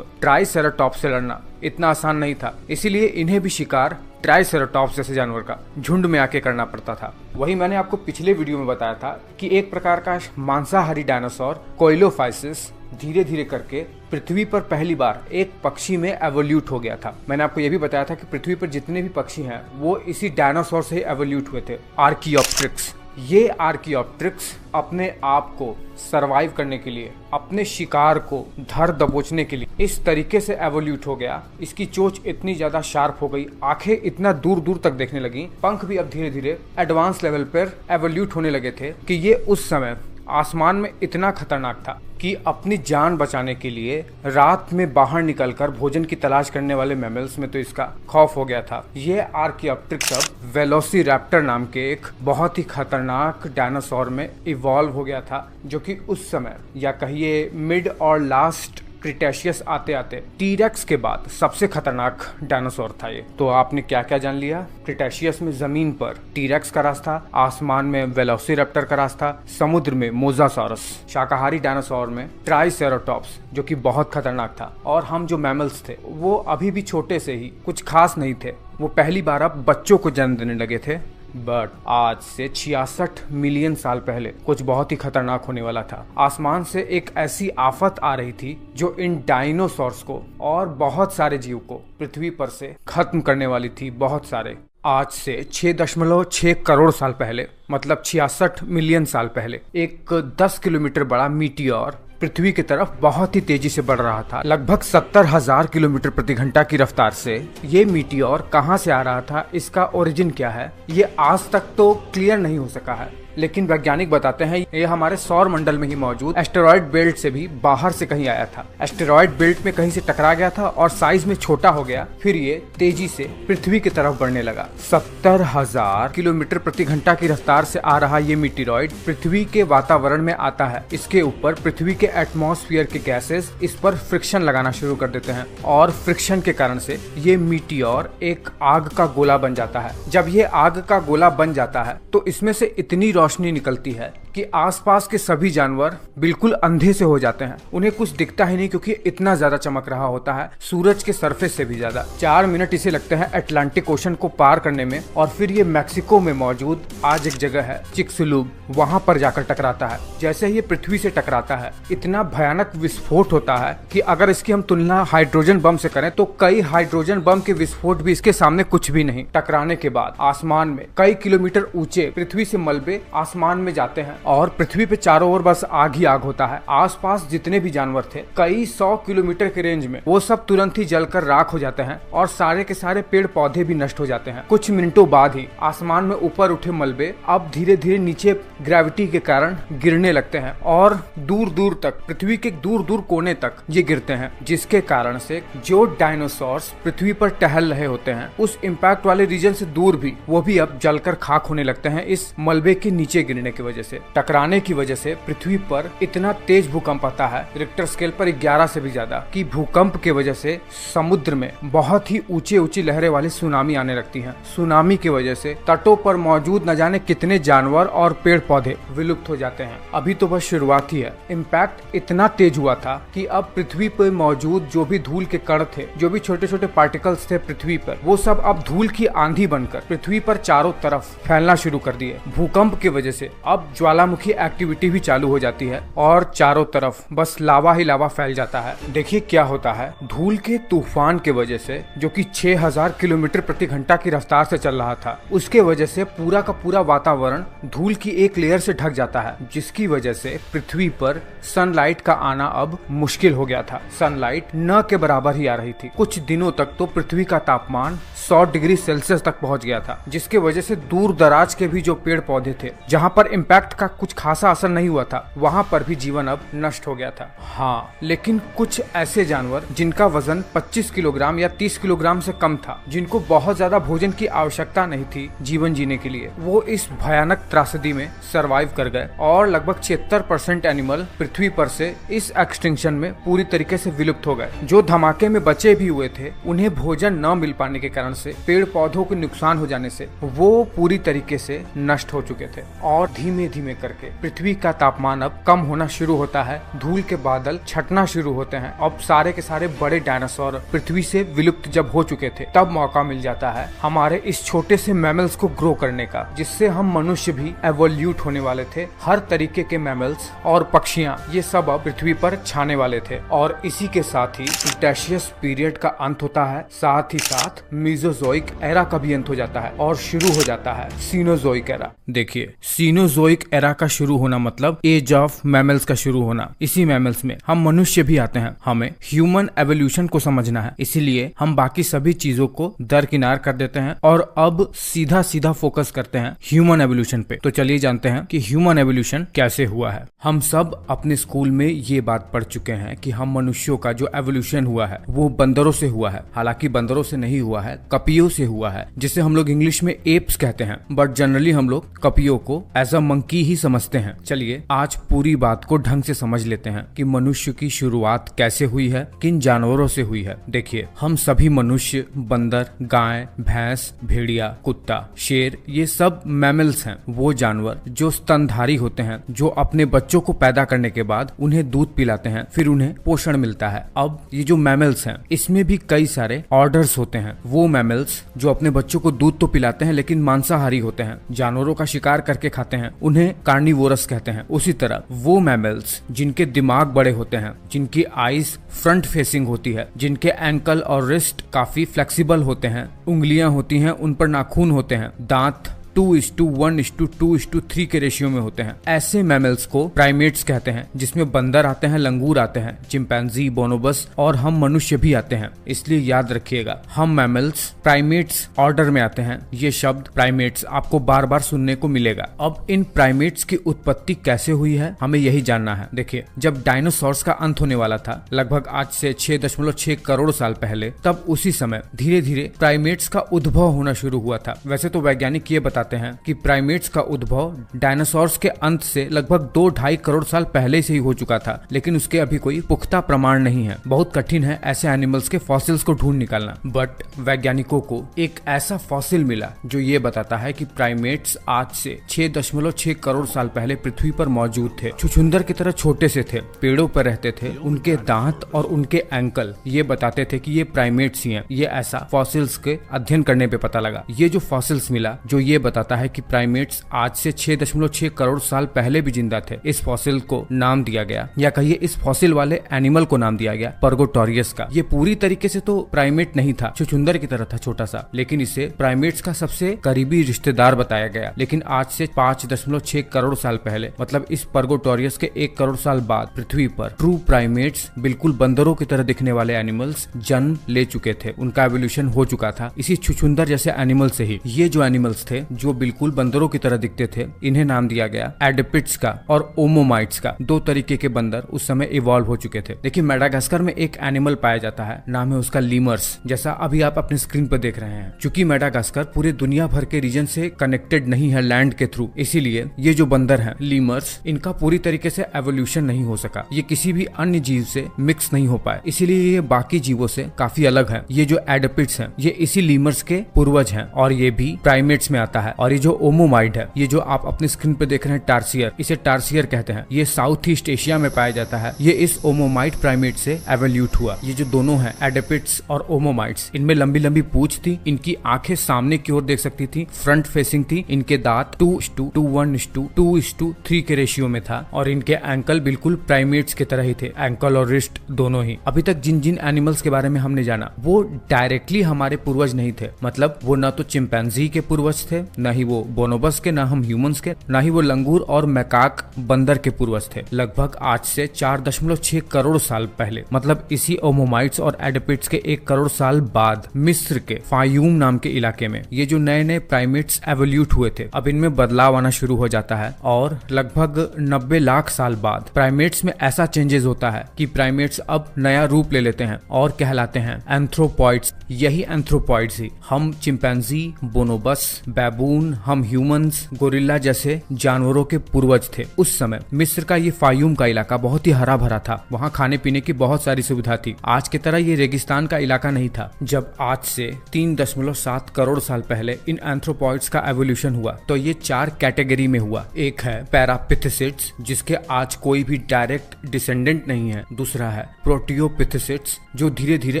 ट्राइसेराटॉप्स से लड़ना इतना आसान नहीं था, इसीलिए इन्हें भी शिकार ट्राइसेराटॉप्स जैसे जानवर का झुंड में आके करना पड़ता था। वही मैंने आपको पिछले वीडियो में बताया था कि एक प्रकार का मांसाहारी डायनासोर कोइलोफाइसिस धीरे धीरे करके पृथ्वी पर पहली बार एक पक्षी में एवोल्यूट हो गया था। मैंने आपको यह भी बताया था कि पृथ्वी पर जितने भी पक्षी हैं वो इसी डायनासोर से ही एवोल्यूट हुए थे, आर्कियोप्टेरिक्स। ये आर्कियोप्टेरिक्स अपने आप को सरवाइव करने के लिए, अपने शिकार को धर दबोचने के लिए इस तरीके से एवोल्यूट हो गया। इसकी चोंच इतनी ज्यादा शार्प हो गई, आंखें इतना दूर दूर तक देखने लगी, पंख भी अब धीरे धीरे एडवांस लेवल पर एवोल्यूट होने लगे थे कि ये उस समय आसमान में इतना खतरनाक था कि अपनी जान बचाने के लिए रात में बाहर निकलकर भोजन की तलाश करने वाले मैमल्स में तो इसका खौफ हो गया था। ये आर्कियोप्टेरिक्स अब वेलोसिरैप्टर नाम के एक बहुत ही खतरनाक डायनासोर में इवॉल्व हो गया था, जो कि उस समय या कहिए मिड और लास्ट क्रिटेशियस आते आते टीरेक्स के बाद सबसे खतरनाक डायनासोर था ये। तो आपने क्या क्या जान लिया? क्रिटेशियस में जमीन पर टीरेक्स का रास्ता, आसमान में वेलोसिरैप्टर का रास्ता, समुद्र में मोजासॉरस, शाकाहारी डायनासोर में ट्राइसेराटॉप्स जो कि बहुत खतरनाक था, और हम जो मैमल्स थे वो अभी भी छोटे से ही कुछ खास नहीं थे, वो पहली बार अब बच्चों को जन्म देने लगे थे। बट आज से 66 मिलियन साल पहले कुछ बहुत ही खतरनाक होने वाला था। आसमान से एक ऐसी आफत आ रही थी जो इन डायनासोर्स को और बहुत सारे जीव को पृथ्वी पर से खत्म करने वाली थी। बहुत सारे, आज से 6.6 करोड़ साल पहले, मतलब 66 मिलियन साल पहले, एक 10 किलोमीटर बड़ा मीटियोर पृथ्वी की तरफ बहुत ही तेजी से बढ़ रहा था, लगभग 70,000 किलोमीटर प्रति घंटा की रफ्तार से। ये मीटियोर कहां से आ रहा था, इसका ओरिजिन क्या है, ये आज तक तो क्लियर नहीं हो सका है, लेकिन वैज्ञानिक बताते हैं ये हमारे सौर मंडल में ही मौजूद एस्टेरॉयड बेल्ट से भी बाहर से कहीं आया था। एस्टेरॉयड बेल्ट में कहीं से टकरा गया था और साइज में छोटा हो गया, फिर ये तेजी से पृथ्वी की तरफ बढ़ने लगा। 70,000 किलोमीटर प्रति घंटा की रफ्तार से आ रहा ये मीटिरॉयड पृथ्वी के वातावरण में आता है। इसके ऊपर पृथ्वी के एटमॉस्फेयर के गैसेस इस पर फ्रिक्शन लगाना शुरू कर देते हैं, और फ्रिक्शन के कारण से ये मीटियोर एक आग का गोला बन जाता है। जब ये आग का गोला बन जाता है तो इसमें से इतनी रोशनी निकलती है कि आसपास के सभी जानवर बिल्कुल अंधे से हो जाते हैं, उन्हें कुछ दिखता ही नहीं, क्योंकि इतना ज्यादा चमक रहा होता है, सूरज के सरफेस से भी ज्यादा। 4 मिनट इसे लगते हैं अटलांटिक ओशन को पार करने में, और फिर ये मैक्सिको में मौजूद आज एक जगह है चिक्सुलूब, वहां पर जाकर टकराता है। जैसे ये पृथ्वी से टकराता है, इतना भयानक विस्फोट होता है कि अगर इसकी हम तुलना हाइड्रोजन बम से करें तो कई हाइड्रोजन बम के विस्फोट भी इसके सामने कुछ भी नहीं। टकराने के बाद आसमान में कई किलोमीटर ऊंचे पृथ्वी से मलबे आसमान में जाते हैं, और पृथ्वी पे चारों ओर बस आग ही आग होता है। आसपास जितने भी जानवर थे कई 100 किलोमीटर के रेंज में, वो सब तुरंत ही जलकर राख हो जाते हैं, और सारे के सारे पेड़ पौधे भी नष्ट हो जाते हैं। कुछ मिनटों बाद ही आसमान में ऊपर उठे मलबे अब धीरे धीरे नीचे ग्रेविटी के कारण गिरने लगते हैं, और दूर दूर तक, पृथ्वी के दूर दूर कोने तक ये गिरते हैं, जिसके कारण से जो डायनासोर्स पृथ्वी पर टहल रहे होते हैं उस इम्पैक्ट वाले रीजन से दूर भी, वो भी अब जलकर खाक होने लगते हैं इस मलबे के नीचे गिरने की वजह से। टकराने की वजह से पृथ्वी पर इतना तेज भूकंप आता है, रिक्टर स्केल पर 11 से भी ज्यादा, कि भूकंप की वजह से समुद्र में बहुत ही ऊंचे ऊंची लहरें वाली सुनामी आने लगती हैं। सुनामी की वजह से तटों पर मौजूद न जाने कितने जानवर और पेड़ पौधे विलुप्त हो जाते हैं। अभी तो बस शुरुआत ही है। इम्पैक्ट इतना तेज हुआ था कि अब पृथ्वी पर मौजूद जो भी धूल के कण थे, जो भी छोटे छोटे पार्टिकल्स थे पृथ्वी पर, वो सब अब धूल की आंधी बनकर पृथ्वी पर चारों तरफ फैलना शुरू कर दिए। भूकंप की वजह से अब ज्वालामुखी एक्टिविटी भी चालू हो जाती है, और चारों तरफ बस लावा ही लावा फैल जाता है। देखिए क्या होता है, धूल के तूफान के वजह से, जो कि 6000 किलोमीटर प्रति घंटा की रफ्तार से चल रहा था, उसके वजह से पूरा का पूरा वातावरण धूल की एक लेयर से ढक जाता है, जिसकी वजह से पृथ्वी पर सनलाइट का आना अब मुश्किल हो गया था। सनलाइट न के बराबर ही आ रही थी। कुछ दिनों तक तो पृथ्वी का तापमान 100 डिग्री सेल्सियस तक पहुंच गया था, जिसके वजह से दूर दराज के भी जो पेड़ पौधे थे, जहां पर इम्पैक्ट का कुछ खासा असर नहीं हुआ था, वहां पर भी जीवन अब नष्ट हो गया था। हाँ, लेकिन कुछ ऐसे जानवर जिनका वजन 25 किलोग्राम या 30 किलोग्राम से कम था, जिनको बहुत ज्यादा भोजन की आवश्यकता नहीं थी जीवन जीने के लिए, वो इस भयानक त्रासदी में सरवाइव कर गए और लगभग 76% एनिमल पृथ्वी पर से इस एक्सटिंक्शन में पूरी तरीके से विलुप्त हो गए। जो धमाके में बचे भी हुए थे, उन्हें भोजन न मिल पाने के कारण से, पेड़ पौधों को नुकसान हो जाने से वो पूरी तरीके से नष्ट हो चुके थे। और धीमे धीमे करके पृथ्वी का तापमान अब कम होना शुरू होता है, धूल के बादल छटना शुरू होते हैं। अब सारे के सारे बड़े डायनासोर पृथ्वी से विलुप्त जब हो चुके थे, तब मौका मिल जाता है हमारे इस छोटे से मैमल्स को ग्रो करने का, जिससे हम मनुष्य भी एवोल्यूट होने वाले थे। हर तरीके के मैमल्स और पक्षियां, ये सब अब पृथ्वी पर छाने वाले थे। और इसी के साथ ही क्रिटेशियस पीरियड का अंत होता है, साथ ही साथ मीजोजोइक एरा का भी अंत हो जाता है और शुरू हो जाता है सीनोजोइक एरा। देखिए, सीनोजोइक एरा का शुरू होना मतलब एज ऑफ मैमल्स का शुरू होना। इसी मैमल्स में हम मनुष्य भी आते हैं। हमें ह्यूमन एवोल्यूशन को समझना है, इसीलिए हम बाकी सभी चीजों को दरकिनार कर देते हैं और अब सीधा सीधा फोकस करते हैं ह्यूमन एवोल्यूशन पे। तो चलिए जानते हैं कि ह्यूमन एवोल्यूशन कैसे हुआ है। हम सब अपने स्कूल में ये बात पढ़ चुके हैं कि हम मनुष्यों का जो एवोल्यूशन हुआ है वो बंदरों से हुआ है। हालांकि बंदरों से नहीं हुआ है, कपियों से हुआ है, जिसे हम लोग इंग्लिश में एप्स कहते हैं, बट जनरली हम लोग कपियों को एज अ मंकी ही समझते हैं। चलिए आज पूरी बात को ढंग से समझ लेते हैं कि मनुष्य की शुरुआत कैसे हुई है, किन जानवरों से हुई है। देखिए, हम सभी मनुष्य, बंदर, गाय, भैंस, भेड़िया, कुत्ता, शेर, ये सब मैमल्स हैं। वो जानवर जो स्तनधारी होते हैं, जो अपने बच्चों को पैदा करने के बाद उन्हें दूध पिलाते हैं, फिर उन्हें पोषण मिलता है। अब ये जो मैमल्स हैं, इसमें भी कई सारे ऑर्डर्स होते हैं। वो मैमल्स जो अपने बच्चों को दूध तो पिलाते हैं लेकिन मांसाहारी होते हैं, जानवरों का शिकार करके खाते हैं, उन्हें कार्निवोरस कहते हैं। उसी तरह वो मैमल्स जिनके दिमाग बड़े होते हैं, जिनकी आईज फ्रंट फेसिंग होती है, जिनके एंकल और रिस्ट काफी फ्लेक्सिबल होते हैं, उंगलियां होती हैं, उन पर नाखून होते हैं, दांत 2:1:2:3 के रेशियो में होते हैं, ऐसे मैमल्स को प्राइमेट्स कहते हैं, जिसमें बंदर आते हैं, लंगूर आते हैं, चिंपैंजी, बोनोबस और हम मनुष्य भी आते हैं। इसलिए याद रखिएगा, हम मैमल्स प्राइमेट्स ऑर्डर में आते हैं। ये शब्द प्राइमेट्स आपको बार बार सुनने को मिलेगा। अब इन प्राइमेट्स की उत्पत्ति कैसे हुई है, हमें यही जानना है। देखिए, जब डायनासोर्स का अंत होने वाला था, लगभग आज से 6.6 करोड़ साल पहले, तब उसी समय धीरे धीरे प्राइमेट्स का उद्भव होना शुरू हुआ था। वैसे तो वैज्ञानिक ये बताते हैं कि प्राइमेट्स का उद्भव डायनासोर्स के अंत से लगभग 2-2.5 करोड़ साल पहले से ही हो चुका था, लेकिन उसके अभी कोई पुख्ता प्रमाण नहीं है। बहुत कठिन है ऐसे एनिमल्स के फॉसिल्स को ढूंढ निकालना। बट वैज्ञानिकों को एक ऐसा फॉसिल मिला जो ये बताता है कि प्राइमेट्स आज से 6.6 करोड़ साल पहले पृथ्वी पर मौजूद थे। छुछुंदर की तरह छोटे से थे, पेड़ों पर रहते थे, उनके दांत और उनके एंकल ये बताते थे कि ये प्राइमेट्स ही हैं। ये ऐसा फॉसिल्स के अध्ययन करने पे पता लगा। ये जो फॉसिल्स मिला जो ये बताता है कि प्राइमेट्स आज से 6.6 करोड़ साल पहले भी जिंदा थे। इस फॉसिल को नाम दिया गया, या कहिए इस फॉसिल वाले एनिमल को नाम दिया गया पर्गोटोरियस का। ये पूरी तरीके से तो प्राइमेट नहीं था, छुछुंदर की तरह था छोटा सा, लेकिन इसे प्राइमेट्स का सबसे करीबी रिश्तेदार बताया गया। लेकिन आज से 5.6 करोड़ साल पहले, मतलब इस पर्गोटोरियस के 1 करोड़ साल बाद, पृथ्वी पर ट्रू प्राइमेट्स, बिल्कुल बंदरों की तरह दिखने वाले एनिमल्स जन्म ले चुके थे। उनका एवोल्यूशन हो चुका था इसी छुछुंदर जैसे एनिमल से ही। ये जो एनिमल्स थे जो बिल्कुल बंदरों की तरह दिखते थे, इन्हें नाम दिया गया एडिपिड्स का और ओमोमाइट्स का। 2 तरीके के बंदर उस समय इवॉल्व हो चुके थे। देखिए, मेडागास्कर में एक एनिमल पाया जाता है, नाम है उसका लीमर्स, जैसा अभी आप अपने स्क्रीन पर देख रहे हैं। चूंकि मेडागास्कर पूरे दुनिया भर के रीजन से कनेक्टेड नहीं है लैंड के थ्रू, इसीलिए ये जो बंदर हैं लीमर्स, इनका पूरी तरीके से एवोल्यूशन नहीं हो सका। ये किसी भी अन्य जीव से मिक्स नहीं हो पाए, इसीलिए ये बाकी जीवों से काफी अलग है। ये जो एडिपिड्स हैं, ये इसी लीमर्स के पूर्वज हैं और ये भी प्राइमेट्स में आता है। और ये जो ओमोमाइट है, ये जो आप अपने स्क्रीन पे देख रहे हैं टार्सियर, इसे टार्सियर कहते हैं। ये साउथ ईस्ट एशिया में पाया जाता है। ये इस ओमोमाइट प्राइमेट से एवोल्यूट हुआ। ये जो दोनों हैं एडिपिड्स और ओमोमाइट्स, इनमें लंबी लंबी पूंछ थी, इनकी आंखें सामने की ओर देख सकती थी, फ्रंट फेसिंग थी, इनके दांत 2:1:2:3 के रेशियो में था और इनके एंकल बिल्कुल प्राइमेट्स की तरह ही थे, एंकल और रिस्ट दोनों ही। अभी तक जिन जिन एनिमल्स के बारे में हमने जाना वो डायरेक्टली हमारे पूर्वज नहीं थे, मतलब वो न तो चिंपैंजी के पूर्वज थे न ही वो बोनोबस के, न हम ह्यूमंस के, न ही वो लंगूर और मैकाक बंदर के पूर्वज थे। लगभग आज से 4.6 करोड़ साल पहले, मतलब इसी ओमोमाइट्स और एडिपिड्स के 1 करोड़ साल बाद मिस्र के फायूम नाम के इलाके में ये जो नए नए प्राइमेट्स एवोल्यूट हुए थे, अब इनमें बदलाव आना शुरू हो जाता है और लगभग 90 लाख साल बाद प्राइमेट्स में ऐसा चेंजेस होता है कि प्राइमेट्स अब नया रूप ले लेते हैं और कहलाते हैं एंथ्रोपॉइड्स। यही एंथ्रोपॉइड्स ही हम चिंपैंजी, बोनोबस, बैबून, हम ह्यूमंस, गोरिल्ला जैसे जानवरों के पूर्वज थे। उस समय मिस्र का ये फायूम का इलाका बहुत ही हरा भरा था, वहाँ खाने पीने की बहुत सारी सुविधा थी। आज की तरह ये रेगिस्तान का इलाका नहीं था। जब आज से 3.7 करोड़ साल पहले इन एंथ्रोपॉइड्स का एवोल्यूशन हुआ तो ये 4 कैटेगरी में हुआ। एक है पैरापिथेसिड्स, जिसके आज कोई भी डायरेक्ट डिसेंडेंट नहीं है। दूसरा है प्रोटियोपिथेसिड्स, जो धीरे धीरे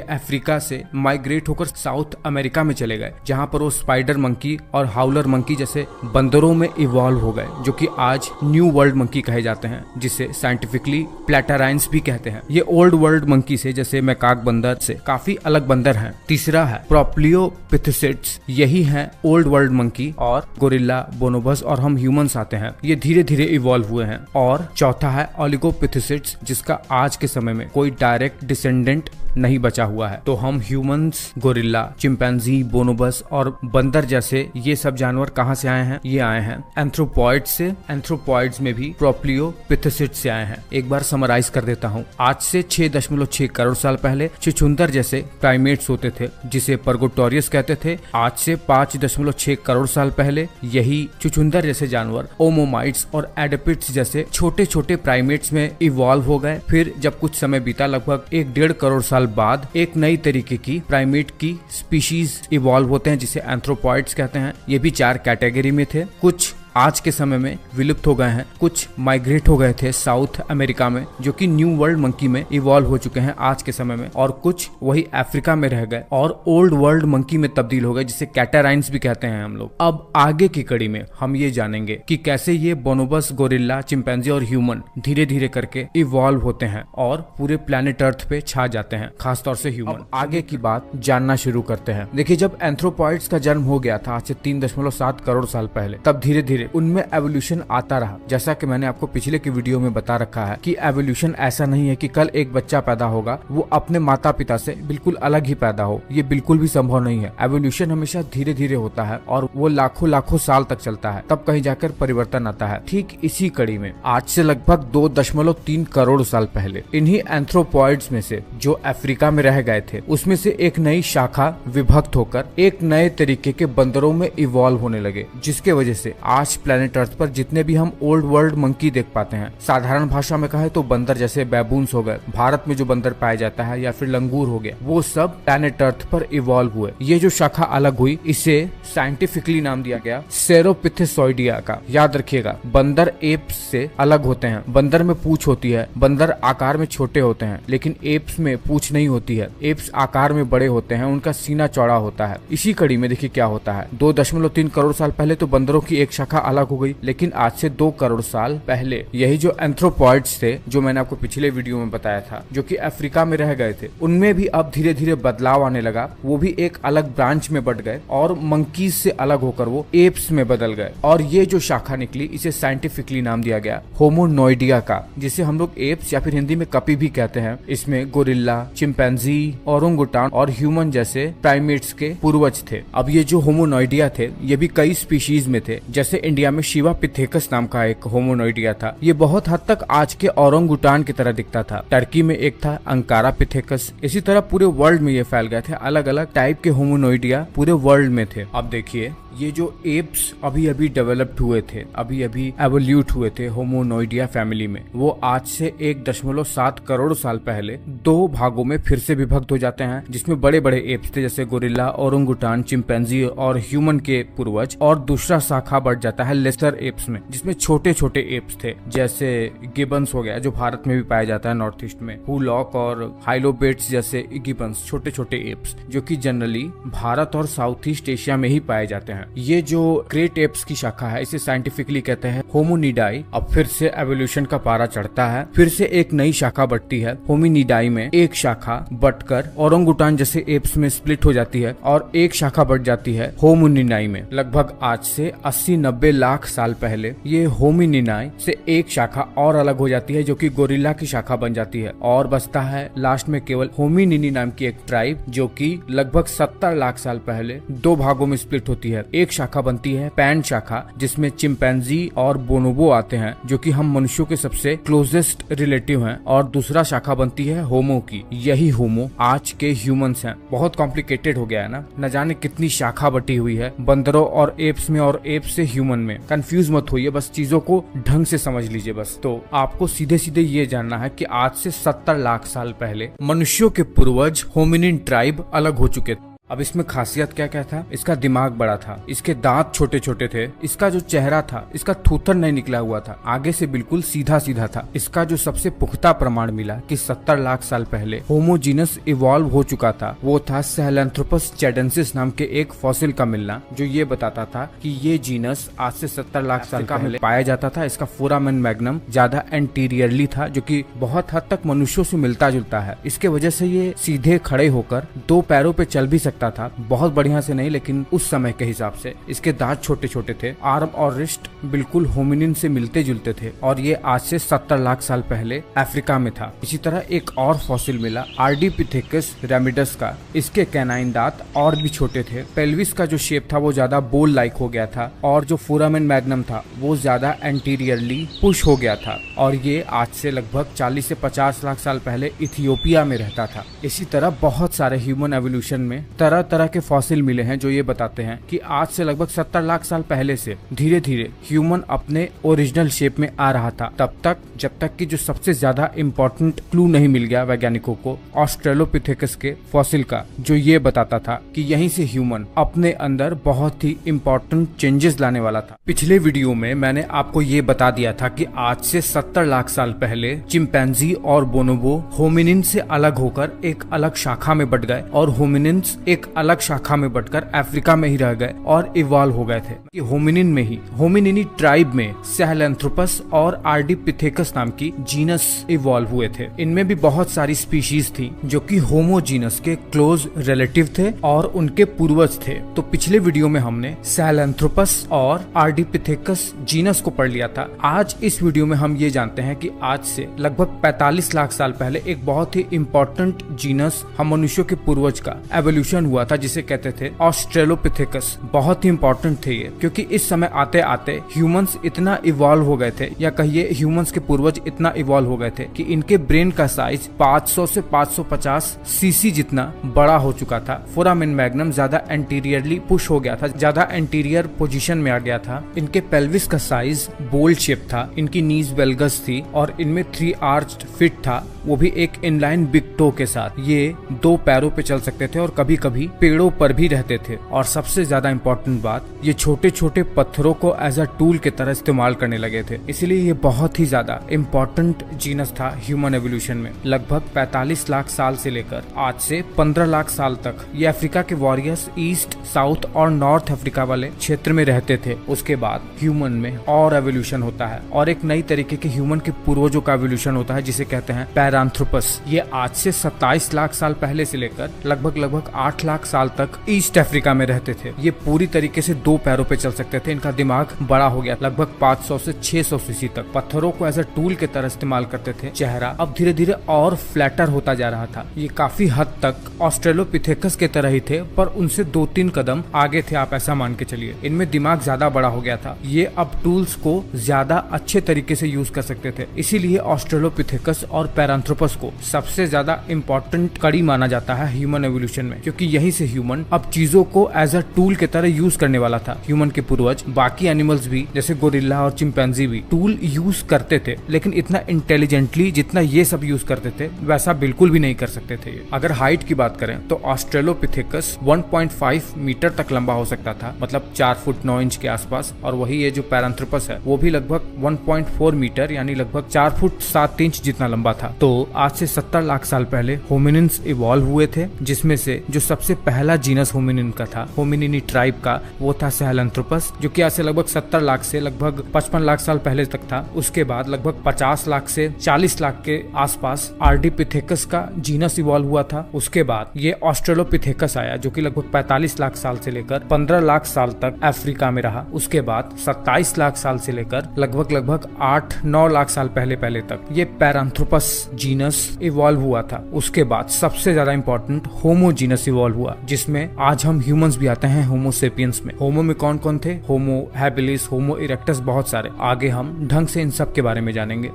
अफ्रीका से माइग्रेट होकर साउथ अमेरिका में चले गए, जहाँ पर वो स्पाइडर मंकी और हाउलर मंकी जैसे बंदरों में इवॉल्व हो गए, जो कि आज न्यू वर्ल्ड मंकी कहे जाते हैं, जिसे साइंटिफिकली प्लेटाराइन्स भी कहते हैं। ये ओल्ड वर्ल्ड मंकी से, जैसे मैकाक बंदर से काफी अलग बंदर हैं। तीसरा है प्रोप्लियोपिथेसिड्स, यही है ओल्ड वर्ल्ड मंकी, और गोरिल्ला, बोनोबस और हम ह्यूमंस आते हैं, ये धीरे धीरे इवॉल्व हुए हैं। और चौथा है ओलिगोपिथेसिड्स, जिसका आज के समय में कोई डायरेक्ट डिसेंडेंट नहीं बचा हुआ है। तो हम ह्यूमंस, गोरिल्ला, चिंपैंजी, बोनोबस और बंदर जैसे ये सब जानवर कहाँ से आए हैं? ये आए हैं एंथ्रोपॉइड्स से। एंथ्रोपॉइड्स में भी प्रोप्लियोपिथेसिड्स से आए हैं। एक बार समराइज कर देता हूँ। आज से 6.6 करोड़ साल पहले चुचुंदर जैसे प्राइमेट्स होते थे, जिसे परगोटोरियस कहते थे। आज से 5.6 करोड़ साल पहले यही चुचुंदर जैसे जानवर ओमोमाइट्स और एडिपिड्स जैसे छोटे छोटे प्राइमेट्स में इवॉल्व हो गए। फिर जब कुछ समय बीता, लगभग 1.5 करोड़ साल बाद एक नई तरीके की प्राइमेट की स्पीशीज इवॉल्व होते हैं, जिसे एंथ्रोपॉइड्स कहते हैं। ये भी 4 कैटेगरी में थे। कुछ आज के समय में विलुप्त हो गए हैं, कुछ माइग्रेट हो गए थे साउथ अमेरिका में, जो कि न्यू वर्ल्ड मंकी में इवॉल्व हो चुके हैं आज के समय में, और कुछ वही अफ्रीका में रह गए और ओल्ड वर्ल्ड मंकी में तब्दील हो गए, जिसे कैटाराइन्स भी कहते हैं हम लोग। अब आगे की कड़ी में हम ये जानेंगे कि कैसे ये बोनोबस, गोरिल्ला, चिंपैंजी और ह्यूमन धीरे धीरे करके इवॉल्व होते हैं और पूरे प्लेनेट अर्थ पे छा जाते हैं, खासतौर से ह्यूमन। आगे की बात जानना शुरू करते हैं। देखिए, जब एंथ्रोपॉइड्स का जन्म हो गया था आज से 3.7 करोड़ साल पहले, तब धीरे धीरे उनमें एवोल्यूशन आता रहा। जैसा कि मैंने आपको पिछले की वीडियो में बता रखा है कि एवोल्यूशन ऐसा नहीं है कि कल एक बच्चा पैदा होगा वो अपने माता पिता से बिल्कुल अलग ही पैदा हो, ये बिल्कुल भी संभव नहीं है। एवोल्यूशन हमेशा धीरे धीरे होता है और वो लाखों लाखों साल तक चलता है, तब कहीं जाकर परिवर्तन आता है। ठीक इसी कड़ी में आज से लगभग 2.3 करोड़ साल पहले इन्हीं एंथ्रोपॉइड्स में से जो अफ्रीका में रह गए थे, उसमें से एक नई शाखा विभक्त होकर एक नए तरीके के बंदरों में इवॉल्व होने लगे, जिसके वजह से आज प्लेनेट अर्थ पर जितने भी हम ओल्ड वर्ल्ड मंकी देख पाते हैं, साधारण भाषा में कहे तो बंदर जैसे बैबून्स हो गए, भारत में जो बंदर पाया जाता है, या फिर लंगूर हो गया, वो सब प्लैनेट अर्थ पर इवॉल्व हुए। ये जो शाखा अलग हुई, इसे साइंटिफिकली नाम दिया गया सेरोपिथेसॉइडिया का। याद रखिएगा, बंदर एप्स से अलग होते हैं। बंदर में पूंछ होती है, बंदर आकार में छोटे होते हैं, लेकिन एप्स में पूंछ नहीं होती है। एप्स आकार में बड़े होते हैं, उनका सीना चौड़ा होता है। इसी कड़ी में देखिए क्या होता है। 2.3 करोड़ साल पहले तो बंदरों की एक शाखा अलग हो गई, लेकिन आज से 2 करोड़ साल पहले यही जो एंथ्रोपॉइड्स थे, जो मैंने आपको पिछले वीडियो में बताया था, जो कि अफ्रीका में रह गए थे, उनमें भी अब धीरे धीरे बदलाव आने लगा। वो भी एक अलग ब्रांच में बढ़ गए और मंकीज से अलग होकर वो एप्स में बदल गए। और ये जो शाखा निकली, इसे साइंटिफिकली नाम दिया गया होमोनोइडिया का, जिसे हम लोग एप्स या फिर हिंदी में कपी भी कहते हैं। इसमें गोरिल्ला, चिंपैंजी, ओरंगुटान और ह्यूमन जैसे प्राइमेट्स के पूर्वज थे। अब ये जो होमोनोइडिया थे, ये भी कई स्पीशीज में थे। जैसे इंडिया में शिवा पिथेकस नाम का एक होमोनोइडिया था, ये बहुत हद तक आज के ओरंगुटान की तरह दिखता था। टर्की में एक था अंकारा पिथेकस। इसी तरह पूरे वर्ल्ड में ये फैल गए थे। अलग अलग टाइप के होमोनोइडिया पूरे वर्ल्ड में थे। अब देखिए, ये जो एप्स अभी अभी डेवलप्ड हुए थे, अभी अभी एवोल्यूट हुए थे होमोनोइडिया फैमिली में, वो आज से 1.7 करोड़ साल पहले 2 भागों में फिर से विभक्त हो जाते हैं, जिसमें बड़े बड़े एप्स थे जैसे गोरिल्ला, ओरंगुटान, चिंपैंजी और ह्यूमन के पूर्वज। और दूसरा शाखा बढ़ जाता है लेसर एप्स में, जिसमें छोटे छोटे एप्स थे, जैसे गिबन्स हो गया जो भारत में भी पाया जाता है नॉर्थ ईस्ट में, हुलॉक और हाइलोबेट्स जैसे गिबन्स, छोटे छोटे एप्स जो कि जनरली भारत और साउथ ईस्ट एशिया में ही पाए जाते हैं। ये जो ग्रेट एप्स की शाखा है इसे साइंटिफिकली कहते हैं होमोनिडाई। अब फिर से एवोल्यूशन का पारा चढ़ता है, फिर से एक नई शाखा बढ़ती है। होमिनिडाई में एक शाखा बढ़कर ओरंगुटान जैसे एप्स में स्प्लिट हो जाती है और एक शाखा बढ़ जाती है होमिनिनाई में। लगभग आज से 80-90 लाख साल पहले ये होमिनिनाई से एक शाखा और अलग हो जाती है जो कि गोरिल्ला की शाखा बन जाती है और बचता है लास्ट में केवल होमिनिनी नाम की एक ट्राइब जो कि लगभग 70 लाख साल पहले दो भागों में स्प्लिट होती है। एक शाखा बनती है पैन शाखा जिसमें चिंपैंजी और बोनोबो आते हैं जो कि हम मनुष्यों के सबसे क्लोजेस्ट रिलेटिव हैं, और दूसरा शाखा बनती है होमो की। यही होमो आज के ह्यूमंस हैं। बहुत कॉम्प्लिकेटेड हो गया है ना, न जाने कितनी शाखा बटी हुई है बंदरों और एप्स में और एप्स से ह्यूमन में। कंफ्यूज मत होइए, बस चीजों को ढंग से समझ लीजिए बस। तो आपको सीधे सीधे ये जानना है कि आज से 70 लाख साल पहले मनुष्यों के पूर्वज होमिनिन ट्राइब अलग हो चुके थे। अब इसमें खासियत क्या क्या था? इसका दिमाग बड़ा था, इसके दांत छोटे छोटे थे, इसका जो चेहरा था इसका थूथर नहीं निकला हुआ था, आगे से बिल्कुल सीधा सीधा था। इसका जो सबसे पुख्ता प्रमाण मिला कि 70 लाख साल पहले होमोजीनस इवॉल्व हो चुका था वो था सहेलेंथ्रोपस चैडेंसिस नाम के एक फॉसिल का मिलना, जो ये बताता था कि ये जीनस आज से 70 लाख साल पहले पाया जाता था। इसका फोरामेन मैग्नम ज्यादा एंटीरियरली था जो कि बहुत हद तक मनुष्यों से मिलता जुलता है। इसके वजह से ये सीधे खड़े होकर दो पैरों पे चल भी था, बहुत बढ़िया से नहीं लेकिन उस समय के हिसाब से। इसके दांत छोटे छोटे थे, आर्म और रिस्ट बिल्कुल होमिनिन से मिलते जुलते थे और ये आज से 70 लाख साल पहले अफ्रीका में था। इसी तरह एक और फॉसिल मिला आर्डिपिथेकस रेमिडस का। इसके कैनाइन दांत और भी छोटे थे, पेल्विस का जो शेप था वो ज्यादा बोल लाइक हो गया था और जो फोरामेन मैग्नम था वो ज्यादा एंटीरियरली पुश हो गया था और ये आज से लगभग 40 से 50 लाख साल पहले इथियोपिया में रहता था। इसी तरह बहुत सारे ह्यूमन एवोल्यूशन में तरह तरह के फॉसिल मिले हैं जो ये बताते हैं कि आज से लगभग 70 लाख साल पहले से धीरे धीरे ह्यूमन अपने ओरिजिनल शेप में आ रहा था। तब तक जब तक कि जो सबसे ज्यादा इम्पोर्टेंट क्लू नहीं मिल गया वैज्ञानिकों को ऑस्ट्रेलोपिथेकस के फॉसिल का, जो ये बताता था कि यहीं से ह्यूमन अपने अंदर बहुत ही इम्पोर्टेंट चेंजेस लाने वाला था। पिछले वीडियो में मैंने आपको ये बता दिया था कि आज से 70 लाख साल पहले चिंपैंजी और बोनोबो होमिनिन से अलग होकर एक अलग शाखा में बट गए और होमिनिन्स एक अलग शाखा में बढ़कर अफ्रीका में ही रह गए और इवॉल्व हो गए थे। कि होमिनिन में ही होमिनिनी ट्राइब में सहेलेंथ्रोपस और आर्डिपिथेकस नाम की जीनस इवॉल्व हुए थे। इनमें भी बहुत सारी स्पीशीज थी जो कि होमो जीनस के क्लोज रिलेटिव थे और उनके पूर्वज थे। तो पिछले वीडियो में हमने सहेलेंथ्रोपस और आर्डिपिथेकस जीनस को पढ़ लिया था। आज इस वीडियो में हम ये जानते हैं कि आज से लगभग 45 लाख साल पहले एक बहुत ही इम्पोर्टेंट जीनस हम मनुष्यों के पूर्वज का एवोल्यूशन हुआ था जिसे कहते थे ऑस्ट्रेलोपिथेकस। बहुत ही इंपॉर्टेंट थे ये, क्योंकि इस समय आते आते ह्यूमंस इतना इवॉल्व हो गए थे, या कहिए ह्यूमंस के पूर्वज इतना इवॉल्व हो गए थे कि इनके ब्रेन का साइज 500 से 550 सीसी जितना बड़ा हो चुका था। फोरामेन मैग्नम ज्यादा एंटीरियरली पुश हो गया था, ज्यादा एंटीरियर पोजीशन में आ गया था। इनके पेल्विस का साइज बोल्ड शेप था, इनकी नीज वेल्गस थी और इनमें 3 आर्च्ड फिट था, वो भी एक इनलाइन बिग टो के साथ। ये 2 पैरों पे चल सकते थे और कभी कभी पेड़ों पर भी रहते थे। और सबसे ज्यादा इम्पोर्टेंट बात, ये छोटे छोटे पत्थरों को एज अ टूल की तरह इस्तेमाल करने लगे थे। इसलिए ये बहुत ही ज्यादा इम्पोर्टेंट जीनस था ह्यूमन एवोल्यूशन में। लगभग 45 लाख साल से लेकर आज से 15 लाख साल तक ये अफ्रीका के वॉरियर्स ईस्ट, साउथ और नॉर्थ अफ्रीका वाले क्षेत्र में रहते थे। उसके बाद ह्यूमन में और एवोल्यूशन होता है और एक नई तरीके के ह्यूमन के पूर्वजों का एवोल्यूशन होता है जिसे कहते हैं पैरांथ्रोपस। ये आज से 27 लाख साल पहले से लेकर लगभग 8 लाख साल तक ईस्ट अफ्रीका में रहते थे। ये पूरी तरीके से 2 पैरों पे चल सकते थे। इनका दिमाग बड़ा हो गया, लगभग 500 से 600 सीसी तक। पत्थरों को एज अ टूल की तरह इस्तेमाल करते थे। चेहरा अब धीरे धीरे और फ्लैटर होता जा रहा था। ये काफी हद तक ऑस्ट्रेलोपिथेकस के तरह ही थे, पर उनसे 2-3 कदम आगे थे, आप ऐसा मान के चलिए। इनमें दिमाग ज्यादा बड़ा हो गया था। ये अब टूल्स को ज्यादा अच्छे तरीके से यूज कर सकते थे। इसीलिए ऑस्ट्रेलोपिथेकस और पैरांथ्रोपस को सबसे ज्यादा इम्पोर्टेंट कड़ी माना जाता है ह्यूमन एवोल्यूशन में, क्योंकि यहीं से ह्यूमन अब चीजों को एज अ टूल के तरह यूज करने वाला था। ह्यूमन के पूर्वज बाकी एनिमल्स भी जैसे गोरिल्ला और चिंपैंजी भी टूल यूज करते थे, लेकिन इतना इंटेलिजेंटली जितना ये सब यूज करते थे वैसा बिल्कुल भी नहीं कर सकते थे। अगर हाइट की बात करें तो ऑस्ट्रेलोपिथेकस 1.5 मीटर तक लंबा हो सकता था, मतलब 4 फुट 9 इंच के आसपास। और वही ये जो पैरांथ्रोपस है वो भी लगभग 1.4 मीटर यानी लगभग 4 फुट 7 इंच जितना लंबा था। तो आज से 70 लाख साल पहले होमिनिन्स इवॉल्व हुए थे, जिसमें से जो सबसे पहला जीनस होमिनिन का था, होमिनिनी ट्राइब का, वो था सहेलंथ्रोपस, जो कि आज से लगभग 70 लाख से लगभग 55 लाख साल पहले तक था। उसके बाद लगभग 50 लाख से 40 लाख के आसपास आर्डिपिथेकस का जीनस इवॉल्व हुआ था। उसके बाद ये ऑस्ट्रेलोपिथेकस आया, जो कि लगभग 45 लाख साल से लेकर 15 लाख साल तक अफ्रीका में रहा। उसके बाद 27 लाख साल से लेकर लगभग 8-9 लाख साल पहले तक ये पैरांथ्रोपस जीनस इवॉल्व हुआ था। उसके बाद सबसे ज्यादा इंपॉर्टेंट होमो जीनस इवॉल्व हुआ, जिसमें आज हम ह्यूमंस भी आते हैं होमो सेपियंस में। होमो में कौन कौन थे? होमो हैबिलिस, होमो इरेक्टस, बहुत सारे। आगे हम ढंग से इन सब के बारे में जानेंगे।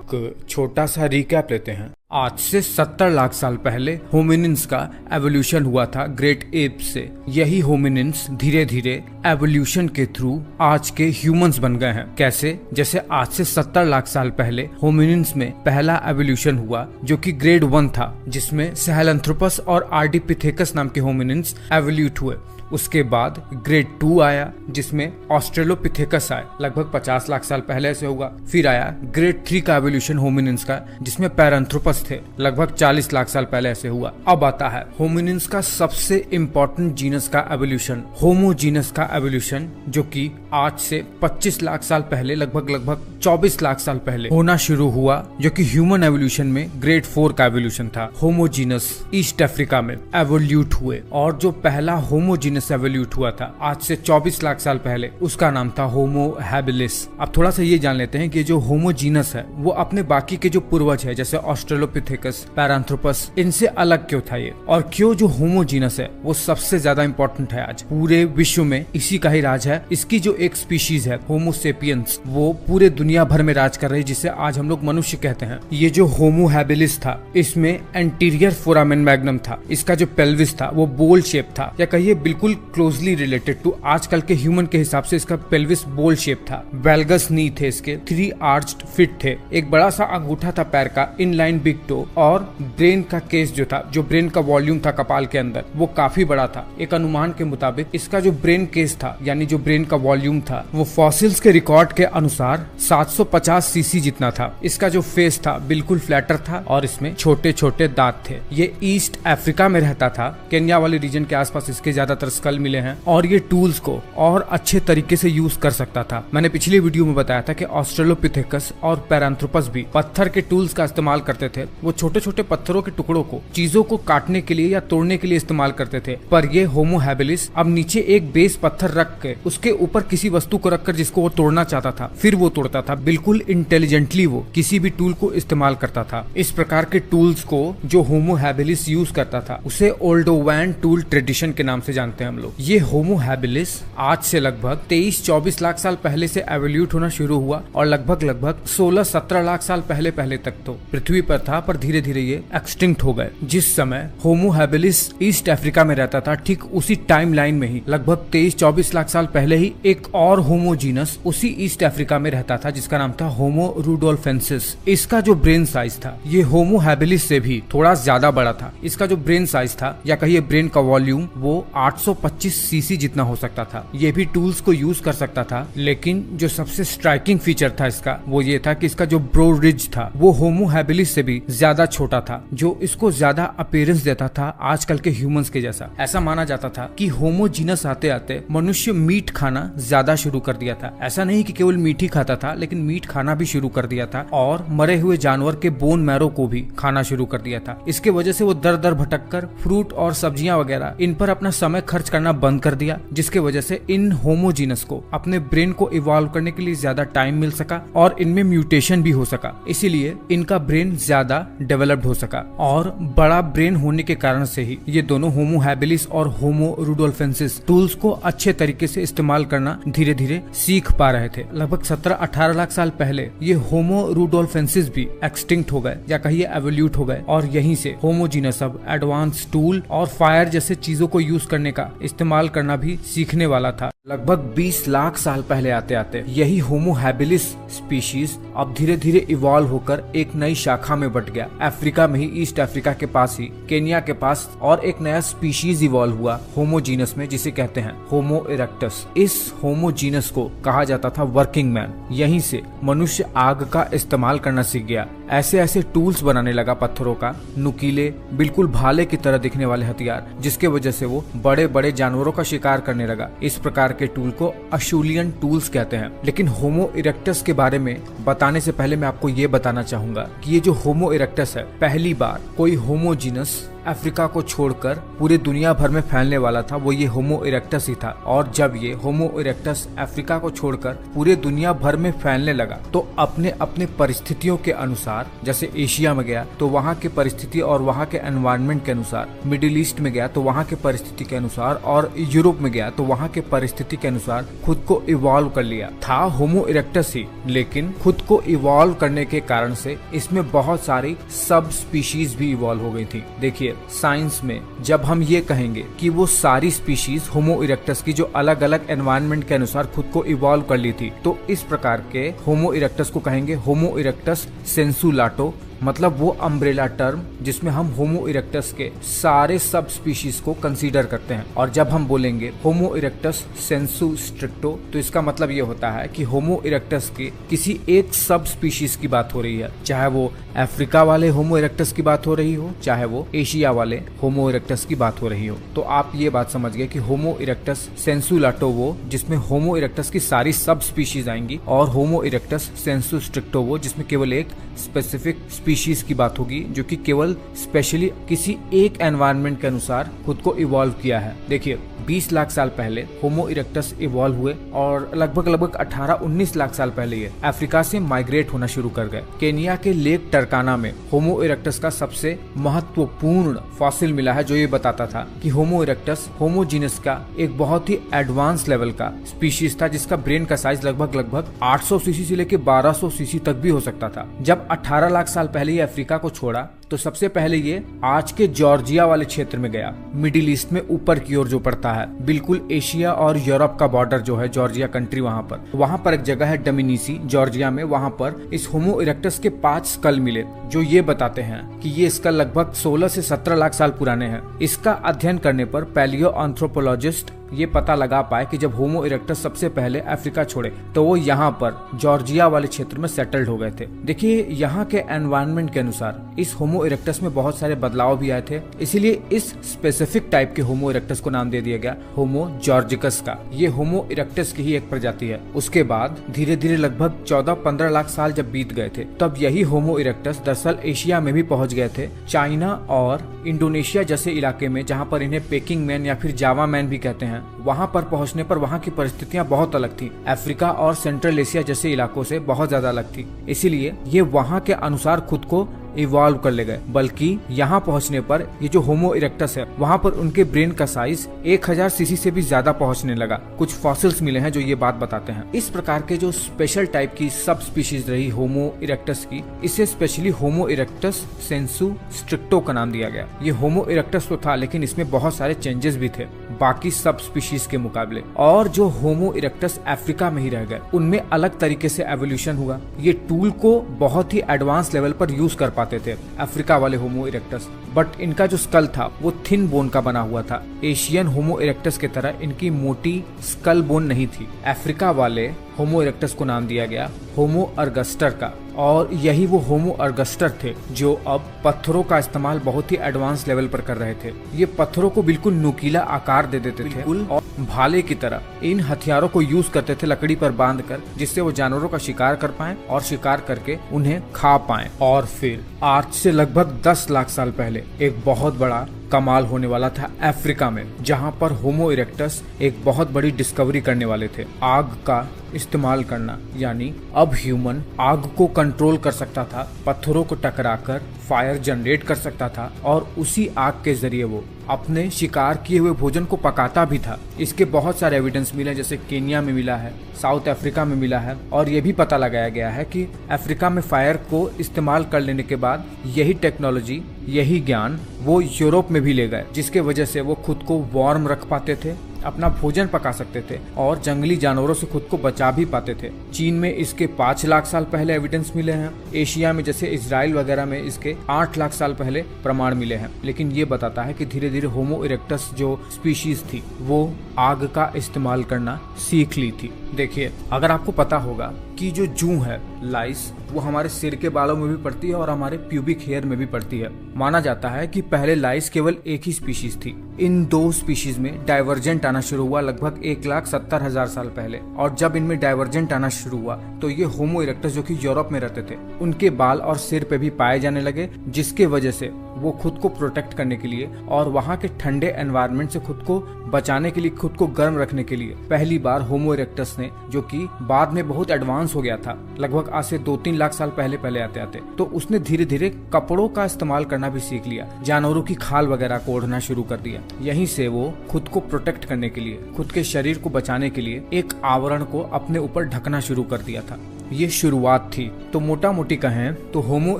छोटा सा रिकैप लेते हैं। आज से 70 लाख साल पहले होमिनिन्स का एवोल्यूशन हुआ था ग्रेट एप से। यही होमिनिन्स धीरे धीरे एवोल्यूशन के थ्रू आज के ह्यूमंस बन गए हैं। कैसे? जैसे आज से 70 लाख साल पहले होमिनिन्स में पहला एवोल्यूशन हुआ, जो कि ग्रेड 1 था, जिसमें सहेलंथ्रोपस और आर्डिपिथेकस नाम के होमिनिन्स एवोल्यूट हुए। उसके बाद ग्रेड 2 आया, जिसमें ऑस्ट्रेलोपिथेकस आए, लगभग 50 लाख साल पहले से होगा। फिर आया ग्रेड 3 का एवोल्यूशन होमिनिन्स का, जिसमें पैरांथ्रोपस थे, लगभग 40 लाख साल पहले से हुआ। अब आता है होमिनिन्स का सबसे इम्पोर्टेंट जीनस का एवोल्यूशन, होमो जीनस का एवोल्यूशन, जो कि आज से 25 लाख साल पहले, लगभग 24 लाख साल पहले होना शुरू हुआ, जो कि ह्यूमन एवोल्यूशन में ग्रेड 4 का एवोल्यूशन था। होमो जीनस ईस्ट अफ्रीका में एवोल्यूट हुए, और जो पहला होमो जीनस एवोल्यूट हुआ था आज से 24 लाख साल पहले, उसका नाम था होमो हैबिलिस। अब थोड़ा सा ये जान लेते हैं कि जो होमो जीनस है वो अपने बाकी के जो पूर्वज है, जैसे ऑस्ट्रेलोपिथेकस, पैरांथ्रोपस, इनसे अलग क्यों था ये, और क्यों जो होमो जीनस है वो सबसे ज्यादा इंपॉर्टेंट है आज पूरे विश्व में। इसी का ही राज है। इसकी जो एक स्पीशीज है होमो सेपियंस, वो पूरे दुनिया भर में राज कर रही है, जिसे आज हम लोग मनुष्य कहते हैं। ये जो होमो हैबिलिस था, इसमें एंटीरियर फोरामेन मैग्नम था। इसका जो पेल्विस था वो बोल शेप था, या कहिए बिल्कुल क्लोजली रिलेटेड टू आजकल के ह्यूमन के हिसाब से इसका पेल्विस बोल शेप था। वेल्गस नी थे इसके, 3 आर्च्ड फिट थे, एक बड़ा सा अंगूठा था पैर का, इनलाइन बिग टो, और ब्रेन का केस जो था, जो ब्रेन का वॉल्यूम था कपाल के अंदर, वो काफी बड़ा था। एक अनुमान के मुताबिक इसका जो ब्रेन केस था, यानी जो ब्रेन का वॉल्यूम था, वो फॉसिल्स के रिकॉर्ड के अनुसार 750 सीसी जितना था। इसका जो फेस था बिल्कुल फ्लैटर था, और इसमें छोटे छोटे दांत थे। ये ईस्ट अफ्रीका में रहता था, केन्या वाले रीजन के आसपास इसके ज्यादातर स्कल मिले हैं, और ये टूल्स को और अच्छे तरीके से यूज कर सकता था। मैंने पिछली वीडियो में बताया था कि ऑस्ट्रेलोपिथेकस और पैरांथ्रोपस भी पत्थर के टूल्स का इस्तेमाल करते थे। वो छोटे छोटे पत्थरों के टुकड़ों को चीजों को काटने के लिए या तोड़ने के लिए इस्तेमाल करते थे। पर ये होमो हैबिलिस अब नीचे एक बेस पत्थर रख के उसके ऊपर किसी वस्तु को रखकर जिसको वो तोड़ना चाहता था, फिर वो तोड़ता था। बिल्कुल इंटेलिजेंटली वो किसी भी टूल को इस्तेमाल करता था। इस प्रकार के टूल्स को जो होमो हैबिलिस यूज करता था, उसे ओल्डोवैन टूल ट्रेडिशन के नाम से जानते हैं हम लोग। ये होमो हैबिलिस आज से लगभग 23-24 लाख साल पहले से एवोल्यूट होना शुरू हुआ, और लगभग 16-17 लाख साल पहले तक तो पृथ्वी पर था, पर धीरे धीरे ये एक्सटिंक्ट हो गए। जिस समय होमो हैबिलिस ईस्ट अफ्रीका में रहता था, ठीक उसी टाइम लाइन में ही लगभग 23-24 लाख साल पहले ही एक और होमो जीनस उसी ईस्ट अफ्रीका में रहता था, जिसका नाम था होमो रूडोल्फेंसिस। इसका जो ब्रेन साइज था, ये होमो हैबिलिस से भी थोड़ा ज्यादा बड़ा था। इसका जो ब्रेन साइज था, या कहिए ब्रेन का वॉल्यूम, वो 825 सीसी जितना हो सकता था। ये भी टूल्स को यूज कर सकता था, लेकिन जो सबसे स्ट्राइकिंग फीचर था इसका, वो ये था कि इसका जो ब्रो रिज था, वो होमो हैबिलिस से भी ज्यादा छोटा था, जो इसको ज्यादा अपीयरेंस देता था आजकल के ह्यूमंस के जैसा। ऐसा माना जाता था कि होमो जीनस आते आते मनुष्य मीट खाना ज्यादा शुरू कर दिया था। ऐसा नहीं कि केवल मीट ही खाता था, लेकिन मीट खाना भी शुरू कर दिया था, और मरे हुए जानवर के बोन मैरो को भी खाना शुरू कर दिया था। इसके वजह से वो दर दर भटक कर फ्रूट और सब्जियां वगैरह इन पर अपना समय खर्च करना बंद कर दिया, जिसके वजह से इन होमो जीनस को अपने ब्रेन को इवॉल्व करने के लिए ज्यादा टाइम मिल सका, और इनमें म्यूटेशन भी हो सका। इसीलिए इनका ब्रेन ज्यादा डेवलप्ड हो सका, और बड़ा ब्रेन होने के कारण से ही ये दोनों होमो हैबिलिस और होमो रूडोल्फेंसिस टूल्स को अच्छे तरीके से इस्तेमाल करना धीरे धीरे सीख पा रहे थे। लगभग 17-18 लाख साल पहले ये होमो रूडोल्फेंसिस भी एक्सटिंक्ट हो गए, या कहिए एवोल्यूट हो गए, और यहीं से होमो जीनस अब एडवांस टूल और फायर जैसे चीजों को यूज करने का इस्तेमाल करना भी सीखने वाला था। लगभग 20 लाख साल पहले आते आते यही होमो हैबिलिस स्पीशीज अब धीरे धीरे इवॉल्व होकर एक नई शाखा में बट गया। अफ्रीका में ही, ईस्ट अफ्रीका के पास ही, केन्या के पास, और एक नया स्पीशीज इवॉल्व हुआ होमो जीनस में, जिसे कहते हैं होमो इरेक्टस। इस होमो जीनस को कहा जाता था वर्किंग मैन। यहीं से मनुष्य आग का इस्तेमाल करना सीख गया। ऐसे ऐसे टूल्स बनाने लगा पत्थरों का, नुकीले बिल्कुल भाले की तरह दिखने वाले हथियार, जिसके वजह से वो बड़े बड़े जानवरों का शिकार करने लगा। इस प्रकार के टूल को अशूलियन टूल्स कहते हैं। लेकिन होमो इरेक्टस के बारे में बताने से पहले मैं आपको ये बताना चाहूंगा कि ये जो होमो इरेक्टस है, पहली बार कोई होमोजीनस अफ्रीका को छोड़कर पूरे दुनिया भर में फैलने वाला था, वो ये होमो इरेक्टस ही था। और जब ये होमो इरेक्टस अफ्रीका को छोड़कर पूरे दुनिया भर में फैलने लगा तो अपने अपने परिस्थितियों के अनुसार, जैसे एशिया में गया तो वहाँ के परिस्थिति और वहाँ के एनवायरनमेंट के अनुसार, मिडिल ईस्ट में गया तो वहाँ के परिस्थिति के अनुसार, और यूरोप में गया तो वहाँ के परिस्थिति के अनुसार खुद को इवॉल्व कर लिया। था होमो इरेक्टस ही, लेकिन खुद को इवॉल्व करने के कारण से इसमें बहुत सारी सब स्पीशीज भी इवॉल्व हो गई थी। देखिए, साइंस में जब हम ये कहेंगे कि वो सारी स्पीशीज होमो इरेक्टस की जो अलग अलग एनवायरनमेंट के अनुसार खुद को इवॉल्व कर ली थी, तो इस प्रकार के होमो इरेक्टस को कहेंगे होमो इरेक्टस सेंसुलाटो, मतलब वो अम्ब्रेला टर्म जिसमें हम होमो इरेक्टस के सारे सब स्पीशीज को कंसीडर करते हैं। और जब हम बोलेंगे होमो इरेक्टस सेंसु स्ट्रिक्टो, तो इसका मतलब ये होता है कि होमो इरेक्टस के किसी एक सब स्पीशीज की बात हो रही है, चाहे वो अफ्रीका वाले होमो इरेक्टस की बात हो रही हो, चाहे वो एशिया वाले होमो इरेक्टस की बात हो रही हो। तो आप ये बात समझ गए कि होमो इरेक्टस सेंसुलाटो वो जिसमें होमो इरेक्टस की सारी सब स्पीशीज आएंगी, और होमो इरेक्टस सेंसु स्ट्रिक्टो वो जिसमें केवल एक स्पेसिफिक स्पीशीज की बात होगी, जो कि केवल स्पेशली किसी एक एनवायरनमेंट के अनुसार खुद को इवॉल्व किया है। देखिए, 20 लाख साल पहले होमो इरेक्टस इवॉल्व हुए और लगभग 18-19 लाख साल पहले ये अफ्रीका से माइग्रेट होना शुरू कर गए। केनिया के लेक टरकाना में होमो इरेक्टस का सबसे महत्वपूर्ण फॉसिल मिला है, जो ये बताता था कि होमो इरेक्टस होमोजीनस का एक बहुत ही एडवांस लेवल का स्पीशीज था, जिसका ब्रेन का साइज लगभग 800 सीसी से लेकर 1200 सीसी तक भी हो सकता था। जब 18 लाख साल पहले ये अफ्रीका को छोड़ा तो सबसे पहले ये आज के जॉर्जिया वाले क्षेत्र में गया, मिडिल ईस्ट में ऊपर की ओर जो पड़ता है, बिल्कुल एशिया और यूरोप का बॉर्डर जो है जॉर्जिया कंट्री, वहां पर एक जगह है डमिनीसी जॉर्जिया में। वहां पर इस होमो इरेक्टस के 5 स्कल मिले, जो ये बताते हैं कि ये स्कल लगभग 16 से 17 लाख साल पुराने हैं। इसका अध्ययन करने पर पैलियो एंथ्रोपोलॉजिस्ट ये पता लगा पाए कि जब होमो इरेक्टस सबसे पहले अफ्रीका छोड़े तो वो यहाँ पर जॉर्जिया वाले क्षेत्र में सेटल्ड हो गए थे। देखिए, यहाँ के एनवायरनमेंट के अनुसार इस होमो इरेक्टस में बहुत सारे बदलाव भी आए थे, इसीलिए इस स्पेसिफिक टाइप के होमो इरेक्टस को नाम दे दिया गया होमो जॉर्जिकस का। ये होमो इरेक्टस की ही एक प्रजाति है। उसके बाद धीरे धीरे लगभग 14-15 लाख साल जब बीत गए थे, तब यही होमो इरेक्टस दरअसल एशिया में भी पहुंच गए थे, चाइना और इंडोनेशिया जैसे इलाके में, जहाँ पर इन्हें पेकिंग मैन या फिर जावा मैन भी कहते हैं। वहां पर पहुंचने पर वहां की परिस्थितियां बहुत अलग थी, अफ्रीका और सेंट्रल एशिया जैसे इलाकों से बहुत ज्यादा अलग थी, इसीलिए ये वहां के अनुसार खुद को इवॉल्व कर ले गए। बल्कि यहाँ पहुँचने पर ये जो होमो इरेक्टस है, वहाँ पर उनके ब्रेन का साइज 1000 सीसी से भी ज्यादा पहुँचने लगा। कुछ फॉसिल्स मिले हैं जो ये बात बताते हैं। इस प्रकार के जो स्पेशल टाइप की सब स्पीशीज रही होमो इरेक्टस की, इसे स्पेशली होमो इरेक्टस सेंसु स्ट्रिक्टो का नाम दिया गया। ये होमो इरेक्टस तो था, लेकिन इसमें बहुत सारे चेंजेस भी थे बाकी सब स्पीशीज के मुकाबले। और जो होमो इरेक्टस अफ्रीका में ही रह गए, उनमें अलग तरीके से एवोल्यूशन हुआ। ये टूल को बहुत ही एडवांस लेवल पर यूज कर पाते थे अफ्रीका वाले होमो इरेक्टस, बट इनका जो स्कल था वो थिन बोन का बना हुआ था। एशियन होमो इरेक्टस की तरह इनकी मोटी स्कल बोन नहीं थी। अफ्रीका वाले होमो इरेक्टस को नाम दिया गया होमो अर्गस्टर का, और यही वो होमो अर्गस्टर थे जो अब पत्थरों का इस्तेमाल बहुत ही एडवांस लेवल पर कर रहे थे। ये पत्थरों को बिल्कुल नुकीला आकार दे देते थे और भाले की तरह इन हथियारों को यूज करते थे लकड़ी पर बांधकर, जिससे वो जानवरों का शिकार कर पाएं और शिकार करके उन्हें खा पाएं। और फिर आज से लगभग 10 लाख साल पहले एक बहुत बड़ा कमाल होने वाला था अफ्रीका में, जहां पर होमो इरेक्टस एक बहुत बड़ी डिस्कवरी करने वाले थे। आग का इस्तेमाल करना, यानी अब ह्यूमन आग को कंट्रोल कर सकता था, पत्थरों को टकराकर फायर जनरेट कर सकता था, और उसी आग के जरिए वो अपने शिकार किए हुए भोजन को पकाता भी था। इसके बहुत सारे एविडेंस मिले, जैसे केनिया में मिला है, साउथ अफ्रीका में मिला है, और ये भी पता लगाया गया है कि अफ्रीका में फायर को इस्तेमाल कर लेने के बाद यही टेक्नोलॉजी, यही ज्ञान वो यूरोप में भी ले गए, जिसके वजह से वो खुद को वार्म रख पाते थे, अपना भोजन पका सकते थे और जंगली जानवरों से खुद को बचा भी पाते थे। चीन में इसके 5 लाख साल पहले एविडेंस मिले हैं। एशिया में जैसे इजराइल वगैरह में इसके 8 लाख साल पहले प्रमाण मिले हैं। लेकिन ये बताता है कि धीरे धीरे होमो इरेक्टस जो स्पीशीज थी वो आग का इस्तेमाल करना सीख ली थी। देखिए, अगर आपको पता होगा कि जो जूं है लाइस, वो हमारे सिर के बालों में भी पड़ती है और हमारे प्यूबिक हेयर में भी पड़ती है। माना जाता है कि पहले लाइस केवल एक ही स्पीशीज थी। इन 2 स्पीशीज में डाइवर्जेंट आना शुरू हुआ लगभग 1,70,000 साल पहले, और जब इनमें डाइवर्जेंट आना शुरू हुआ तो ये होमो इरेक्टस जो कि यूरोप में रहते थे, उनके बाल और सिर पे भी पाए जाने लगे, जिसके वजह से वो खुद को प्रोटेक्ट करने के लिए और वहाँ के ठंडे एनवायरनमेंट से खुद को बचाने के लिए, खुद को गर्म रखने के लिए पहली बार होमो इरेक्टस ने, जो कि बाद में बहुत एडवांस हो गया था, लगभग आज से 2-3 लाख साल पहले आते आते, तो उसने धीरे धीरे कपड़ों का इस्तेमाल करना भी सीख लिया, जानवरों की खाल वगैरह को ओढ़ना शुरू कर दिया। यहीं से वो खुद को प्रोटेक्ट करने के लिए, खुद के शरीर को बचाने के लिए एक आवरण को अपने ऊपर ढकना शुरू कर दिया था। ये शुरुआत थी। तो मोटा मोटी कहें तो होमो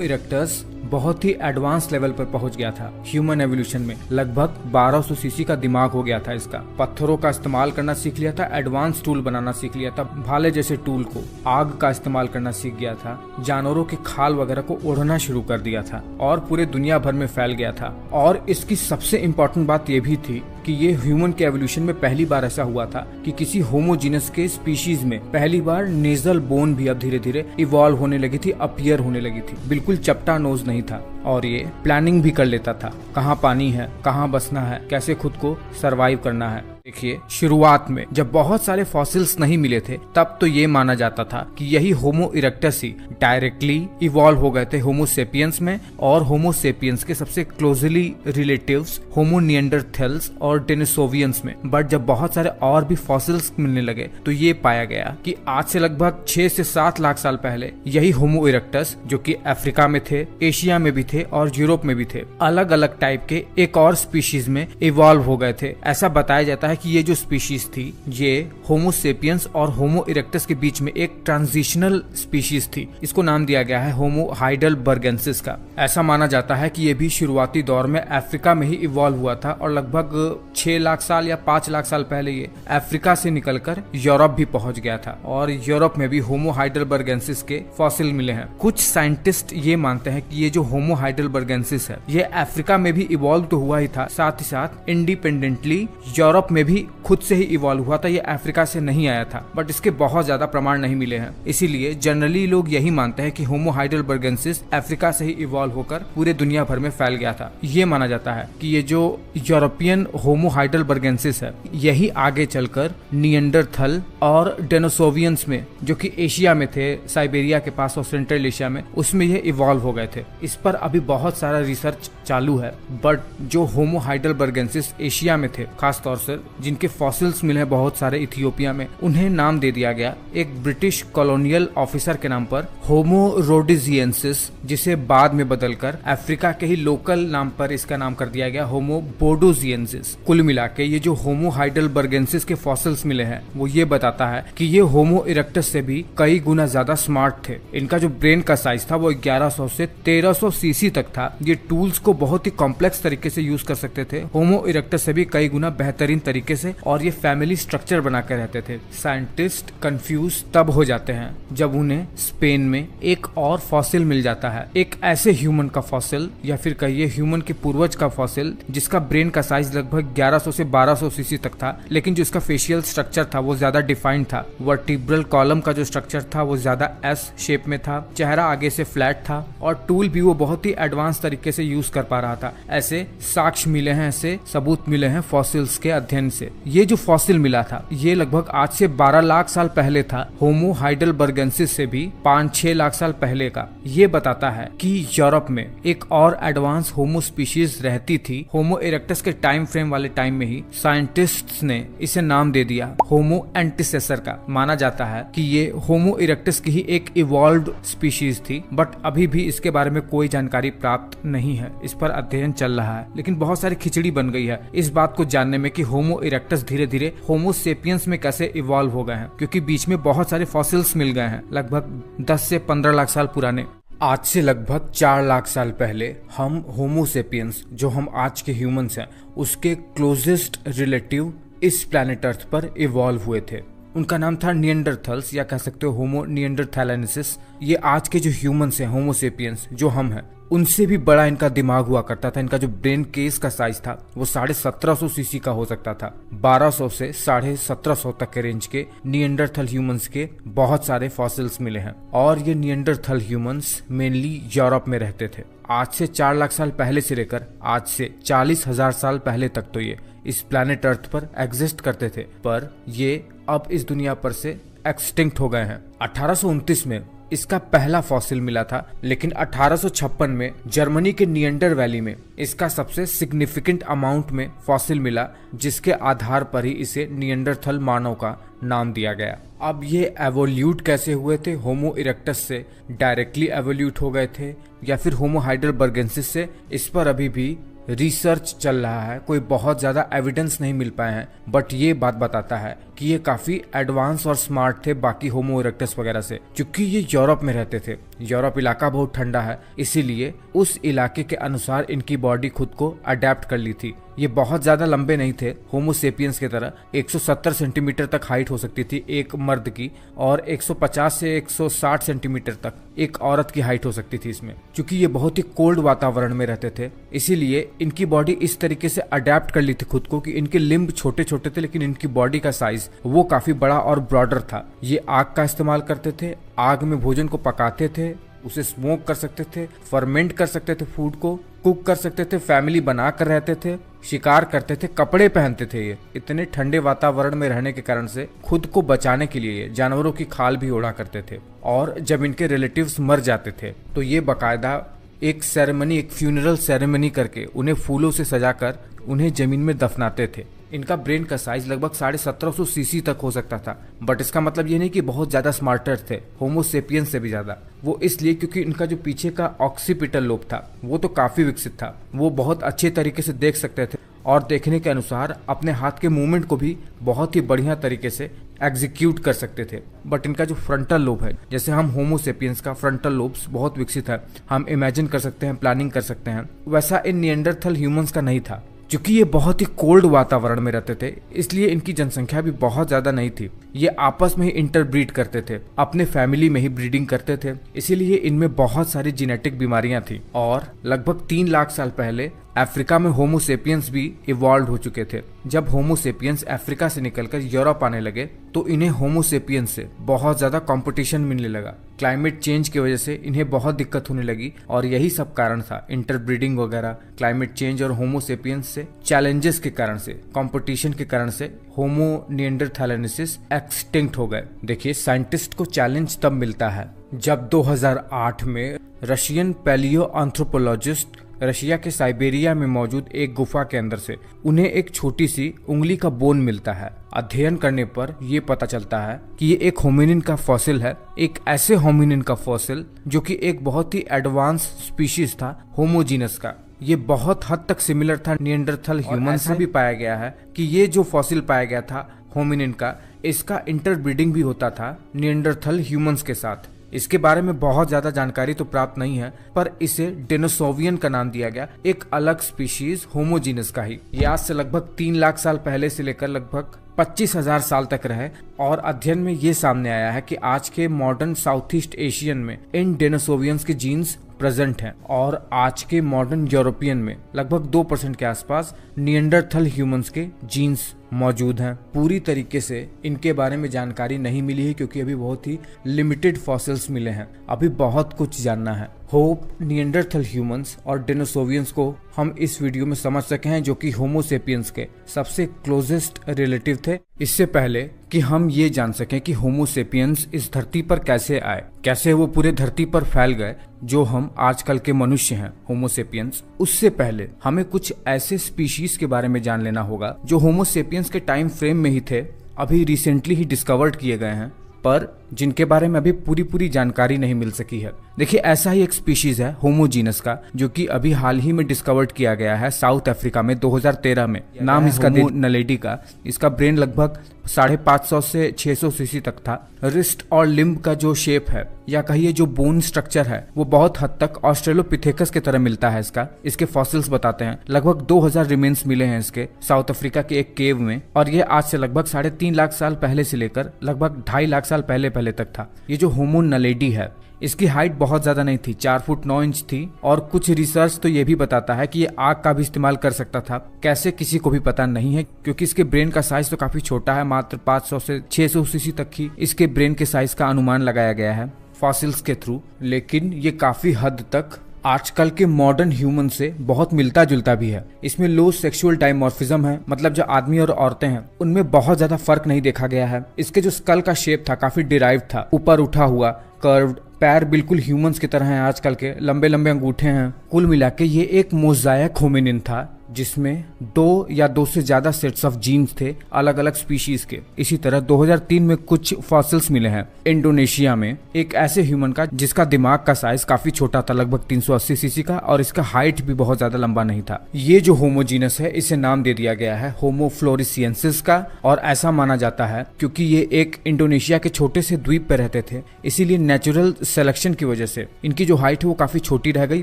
इरेक्टस बहुत ही एडवांस लेवल पर पहुंच गया था ह्यूमन एवोल्यूशन में। लगभग 1200 सीसी का दिमाग हो गया था इसका। पत्थरों का इस्तेमाल करना सीख लिया था, एडवांस टूल बनाना सीख लिया था, भाले जैसे टूल को, आग का इस्तेमाल करना सीख गया था, जानवरों के खाल वगैरह को ओढ़ना शुरू कर दिया था और पूरे दुनिया भर में फैल गया था। और इसकी सबसे इम्पोर्टेंट बात यह भी थी कि ये ह्यूमन के एवोल्यूशन में पहली बार ऐसा हुआ था कि किसी होमोजीनस के स्पीशीज में पहली बार नेजल बोन भी अब धीरे धीरे इवॉल्व होने लगी थी, अपीयर होने लगी थी। बिल्कुल चपटा नोज नहीं था और ये प्लानिंग भी कर लेता था, कहाँ पानी है, कहाँ बसना है, कैसे खुद को सरवाइव करना है। देखिए, शुरुआत में जब बहुत सारे फॉसिल्स नहीं मिले थे तब तो ये माना जाता था कि यही होमो इरेक्टस ही डायरेक्टली इवॉल्व हो गए थे होमो सेपियंस में, और होमो सेपियंस के सबसे क्लोजली रिलेटिव्स होमो निएंडरथैल्स और डेनिसोवियंस में। बट जब बहुत सारे और भी फॉसिल्स मिलने लगे तो ये पाया गया कि आज से लगभग 6 से 7 लाख साल पहले यही होमो इरेक्टस, जो कि अफ्रीका में थे, एशिया में भी थे और यूरोप में भी थे, अलग अलग टाइप के एक और स्पीशीज में इवॉल्व हो गए थे। ऐसा बताया जाता है कि ये जो स्पीशीज थी ये होमो सेपियंस और होमो इरेक्टस के बीच में एक ट्रांजिशनल स्पीशीज थी। इसको नाम दिया गया है होमो हाइडेलबर्गेंसिस का। ऐसा माना जाता है कि ये भी शुरुआती दौर में अफ्रीका में ही इवॉल्व हुआ था और लगभग 6 लाख साल या 5 लाख साल पहले ये अफ्रीका से निकलकर यूरोप भी पहुंच गया था और यूरोप में भी होमो हाइडेलबर्गेंसिस के फॉसिल मिले हैं। कुछ साइंटिस्ट ये मानते हैं कि ये जो होमो हाइडेलबर्गेंसिस है ये अफ्रीका में भी इवॉल्व तो हुआ ही था, साथ ही साथ इंडिपेंडेंटली यूरोप में भी खुद से ही इवॉल्व हुआ था, ये अफ्रीका से नहीं आया था। बट इसके बहुत ज्यादा प्रमाण नहीं मिले हैं, इसीलिए जनरली लोग यही मानते हैं कि होमो हाइडेलबर्गेंसिस अफ्रीका से ही इवॉल्व होकर पूरे दुनिया भर में फैल गया था। ये माना जाता है कि ये जो यूरोपियन होमो हाइडेलबर्गेंसिस है यही आगे चलकर निएंडरथल और डेनिसोवियंस में, जो कि एशिया में थे, साइबेरिया के पास और सेंट्रल एशिया में, उसमें ये इवॉल्व हो गए थे। इस पर अभी बहुत सारा रिसर्च चालू है। बट जो होमो हाइडेलबर्गेंसिस एशिया में थे, खास तौर से जिनके फॉसिल्स मिले हैं बहुत सारे इथियोपिया में, उन्हें नाम दे दिया गया एक ब्रिटिश कॉलोनियल ऑफिसर के नाम पर, होमो रोडिजियंसिस, जिसे बाद में बदलकर अफ्रीका के ही लोकल नाम पर इसका नाम कर दिया गया होमो बोडोजियंसिस। कुल मिला के ये जो होमो हाइडेलबर्गेंसिस के फॉसिल्स मिले हैं वो ये बताता है कि ये होमो इरेक्टस से भी कई गुना ज्यादा स्मार्ट थे। इनका जो ब्रेन का साइज था वो 1100 से 1300 सीसी तक था। ये टूल्स को बहुत ही कॉम्प्लेक्स तरीके से यूज कर सकते थे, होमो इरेक्टस से भी कई गुना बेहतरीन तरीके से, और ये फैमिली स्ट्रक्चर बनाकर रहते थे। साइंटिस्ट कंफ्यूज तब हो जाते हैं जब उन्हें स्पेन में एक और फॉसिल मिल जाता है, एक ऐसे ह्यूमन का फॉसिल या फिर कहिए ह्यूमन के पूर्वज का फॉसिल, जिसका ब्रेन का साइज लगभग 1100 से 1200 सीसी तक था, लेकिन जो इसका फेशियल स्ट्रक्चर था वो ज्यादा डिफाइंड था। वर्टिब्रल कॉलम का जो स्ट्रक्चर था वो ज्यादा एस शेप में था, चेहरा आगे से फ्लैट था और टूल भी वो बहुत ही एडवांस तरीके से यूज कर पा रहा था। ऐसे साक्ष्य मिले हैं, ऐसे सबूत मिले हैं फॉसिल्स के अध्ययन से। ये जो फॉसिल मिला था ये लगभग आज से 12 लाख साल पहले था, होमो हाइडेलबर्गेंसिस से भी 5-6 लाख साल पहले का। ये बताता है कि यूरोप में एक और एडवांस होमो स्पीशीज रहती थी। होमो इरेक्टस के टाइम फ्रेम वाले टाइम में ही साइंटिस्ट्स ने इसे नाम दे दिया होमो एंटीसेसर का। माना जाता है कि ये होमो इरेक्टस की ही एक इवॉल्व्ड स्पीशीज थी, बट अभी भी इसके बारे में कोई जानकारी प्राप्त नहीं है। इस पर अध्ययन चल रहा है, लेकिन बहुत सारी खिचड़ी बन गई है इस बात को जानने में कि होमो इरेक्टस धीरे धीरे होमो सेपियंस में कैसे इवॉल्व हो गए हैं, क्योंकि बीच में बहुत सारे फॉसिल्स मिल गए हैं लगभग 10 से 15 लाख साल पुराने। आज से लगभग 4 लाख साल पहले हम होमो सेपियंस, जो हम आज के ह्यूमंस हैं, उसके क्लोजेस्ट रिलेटिव इस प्लैनेट अर्थ पर इवॉल्व हुए थे। उनका नाम था निएंडरथल्स, या कह सकते हो होमो निएंडरथैलेंसिस। ये आज के जो ह्यूमंस हैं, होमो सेपियंस जो हम हैं, उनसे भी बड़ा इनका दिमाग हुआ करता था। इनका जो ब्रेन केस का साइज था वो 1750 सीसी का हो सकता था। 1200 से 1750 तक के रेंज के निएंडरथल ह्यूमंस के बहुत सारे फॉसिल्स मिले हैं, और ये निएंडरथल ह्यूमंस मेनली यूरोप में रहते थे। आज से 4 लाख साल पहले से लेकर आज से 40,000 साल पहले तक तो ये इस प्लैनेट अर्थ पर एग्जिस्ट करते थे, पर ये अब इस दुनिया पर से एक्सटिंक्ट हो गए हैं। 1829 में इसका पहला फॉसिल मिला था, लेकिन 1856 में जर्मनी के निएंडर वैली में इसका सबसे सिग्निफिकेंट अमाउंट में फॉसिल मिला, जिसके आधार पर ही इसे निएंडरथल मानव का नाम दिया गया। अब ये एवोल्यूट कैसे हुए थे? होमो इरेक्टस से डायरेक्टली एवोल्यूट हो गए थे या फिर होमो हाइडेलबर्गेंसिस से? इस पर अभी भी रिसर्च चल रहा है, कोई बहुत ज्यादा एविडेंस नहीं मिल पाए हैं, बट ये बात बताता है कि ये काफी एडवांस और स्मार्ट थे बाकी होमो इरेक्टस वगैरह से, क्योंकि ये यूरोप में रहते थे। यूरोप इलाका बहुत ठंडा है, इसीलिए उस इलाके के अनुसार इनकी बॉडी खुद को अडेप्ट कर ली थी। ये बहुत ज्यादा लंबे नहीं थे होमो सेपियंस की तरह। 170 सेंटीमीटर तक हाइट हो सकती थी एक मर्द की, और 150 से 160 सेंटीमीटर तक एक औरत की हाइट हो सकती थी इसमें। क्योंकि ये बहुत ही कोल्ड वातावरण में रहते थे, इसीलिए इनकी बॉडी इस तरीके से अडेप्ट कर ली थी खुद को कि इनके लिम्ब छोटे छोटे थे, लेकिन इनकी बॉडी का साइज वो काफी बड़ा और ब्रॉडर था। ये आग का इस्तेमाल करते थे, आग में भोजन को पकाते थे, उसे स्मोक कर सकते थे, फर्मेंट कर सकते थे, फूड को कुक कर सकते थे, फैमिली बना कर रहते थे, शिकार करते थे, कपड़े पहनते थे। ये इतने ठंडे वातावरण में रहने के कारण से खुद को बचाने के लिए जानवरों की खाल भी ओढ़ा करते थे। और जब इनके रिलेटिव्स मर जाते थे तो ये बाकायदा एक सेरेमनी, एक फ्यूनरल सेरेमनी करके उन्हें फूलों से सजाकर उन्हें जमीन में दफनाते थे। इनका ब्रेन का साइज लगभग 1750 सीसी तक हो सकता था, बट इसका मतलब ये नहीं कि बहुत ज्यादा स्मार्टर थे, होमो सेपियंस से भी ज्यादा। वो इसलिए क्योंकि इनका जो पीछे का ऑक्सीपिटल लोब था वो तो काफी विकसित था। वो बहुत अच्छे तरीके से देख सकते थे, और देखने के अनुसार अपने हाथ के मूवमेंट को भी बहुत ही बढ़िया तरीके से एग्जीक्यूट कर सकते थे। बट इनका जो फ्रंटल लोब है, जैसे हम होमो सेपियंस का फ्रंटल लोब्स बहुत विकसित है, हम इमेजिन कर सकते हैं, प्लानिंग कर सकते हैं, वैसा इन निएंडरथल ह्यूमंस का नहीं था। क्योंकि ये बहुत ही कोल्ड वातावरण में रहते थे, इसलिए इनकी जनसंख्या भी बहुत ज्यादा नहीं थी। ये आपस में ही इंटरब्रीड करते थे, अपने फैमिली में ही ब्रीडिंग करते थे, इसीलिए इनमें बहुत सारी जेनेटिक बीमारियां थी। और लगभग 3 लाख साल पहले अफ्रीका में होमो सेपियंस भी इवॉल्व हो चुके थे। जब होमो सेपियंस अफ्रीका से निकलकर यूरोप आने लगे तो इन्हें होमो सेपियंस से बहुत ज्यादा कंपटीशन मिलने लगा। क्लाइमेट चेंज की वजह से इन्हें बहुत दिक्कत होने लगी, और यही सब कारण था, इंटरब्रीडिंग वगैरह, क्लाइमेट चेंज और होमो सेपियंस से चैलेंजेस के कारण से, कंपटीशन के कारण से होमो निएंडरथैलेंसिस एक्सटिंक्ट हो गए। देखिए, साइंटिस्ट को चैलेंज तब मिलता है जब 2008 में रशियन पैलियो एंथ्रोपोलॉजिस्ट रशिया के साइबेरिया में मौजूद एक गुफा के अंदर से उन्हें एक छोटी सी उंगली का बोन मिलता है। अध्ययन करने पर यह पता चलता है कि ये एक होमिनिन का फॉसिल है, एक ऐसे होमिनिन का फॉसिल जो कि एक बहुत ही एडवांस स्पीशीज था होमोजीनस का। ये बहुत हद तक सिमिलर था निएंडरथल ह्यूमन से भी पाया गया है कि ये जो फॉसिल पाया गया था होमिनिन का, इसका इंटरब्रीडिंग भी होता था निएंडरथल ह्यूमंस के साथ। इसके बारे में बहुत ज्यादा जानकारी तो प्राप्त नहीं है, पर इसे डेनोसोवियन का नाम दिया गया, एक अलग स्पीशीज होमोजीनस का ही। ये आज से लगभग 3 लाख साल पहले से लेकर लगभग 25,000 साल तक रहे, और अध्ययन में ये सामने आया है कि आज के मॉडर्न साउथ ईस्ट एशियन में इन डेनोसोवियंस के जीन्स प्रेजेंट हैं, और आज के मॉडर्न यूरोपियन में लगभग 2% के आसपास निएंडरथल ह्यूमंस के जीन्स मौजूद हैं। पूरी तरीके से इनके बारे में जानकारी नहीं मिली है, क्योंकि अभी बहुत ही लिमिटेड फॉसिल्स मिले हैं, अभी बहुत कुछ जानना है। होप निएंडरथल ह्यूमंस और डेनोसोवियंस को हम इस वीडियो में समझ सके हैं, जो कि होमो सेपियंस के सबसे क्लोजेस्ट रिलेटिव थे। इससे पहले कि हम ये जान सकें कि होमो सेपियंस इस धरती पर कैसे आए, कैसे वो पूरे धरती पर फैल गए जो हम आजकल के मनुष्य हैं होमो सेपियंस, उससे पहले हमें कुछ ऐसे स्पीशीज के बारे में जान लेना होगा जो होमो सेपियंस के टाइम फ्रेम में ही थे, अभी रिसेंटली ही डिस्कवर्ड किए गए हैं, पर जिनके बारे में अभी पूरी जानकारी नहीं मिल सकी है। देखिए ऐसा ही एक स्पीशीज है होमो जीनस का, जो कि अभी हाल ही में डिस्कवर्ड किया गया है साउथ अफ्रीका में 2013 में। नाम इसका होमो नलेडी का। इसका ब्रेन लगभग 550 से 600 सीसी तक था। रिस्ट और लिम्ब का जो शेप है या कहिए जो बोन स्ट्रक्चर है वो बहुत हद तक ऑस्ट्रेलोपिथेकस की तरह मिलता है इसका। इसके फॉसिल्स बताते हैं लगभग 2000 रिमेन्स मिले हैं इसके साउथ अफ्रीका के एक केव में, और ये आज से लगभग 3.5 लाख साल पहले से लेकर लगभग 2.5 लाख साल पहले तक था। ये जो होमो नलेडी है इसकी हाइट बहुत ज्यादा नहीं थी, 4 फुट 9 इंच थी, और कुछ रिसर्च तो ये भी बताता है कि ये आग का भी इस्तेमाल कर सकता था। कैसे किसी को भी पता नहीं है, क्योंकि इसके ब्रेन का साइज तो काफी छोटा है, मात्र 500 से 600 सीसी तक ही इसके ब्रेन के साइज का अनुमान लगाया गया है फॉसिल्स के थ्रू। लेकिन ये काफी हद तक आजकल के मॉडर्न ह्यूमन से बहुत मिलता जुलता भी है। इसमें लो सेक्सुअल डाइमॉर्फिज्म है, मतलब जो आदमी और औरतें हैं उनमें बहुत ज्यादा फर्क नहीं देखा गया है। इसके जो स्कल का शेप था काफी डिराइव था, ऊपर उठा हुआ, कर्व्ड, पैर बिल्कुल ह्यूमंस की तरह हैं आजकल के, लंबे लंबे अंगूठे हैं। कुल मिला के ये एक मोज़ाइक होमिनिन था जिसमें 2 या 2 से ज्यादा सेट्स ऑफ जीन्स थे अलग अलग स्पीशीज के। इसी तरह 2003 में कुछ फॉसिल्स मिले हैं इंडोनेशिया में एक ऐसे ह्यूमन का जिसका दिमाग का साइज काफी छोटा था, लगभग 380 सीसी का, और इसका हाइट भी बहुत ज्यादा लंबा नहीं था। ये जो होमोजीनस है इसे नाम दे दिया गया है होमो फ्लोरिसियंसिस का, और ऐसा माना जाता है क्योंकि ये एक इंडोनेशिया के छोटे से द्वीप पे रहते थे, इसीलिए नेचुरल सिलेक्शन की वजह से इनकी जो हाइट है वो काफी छोटी रह गई।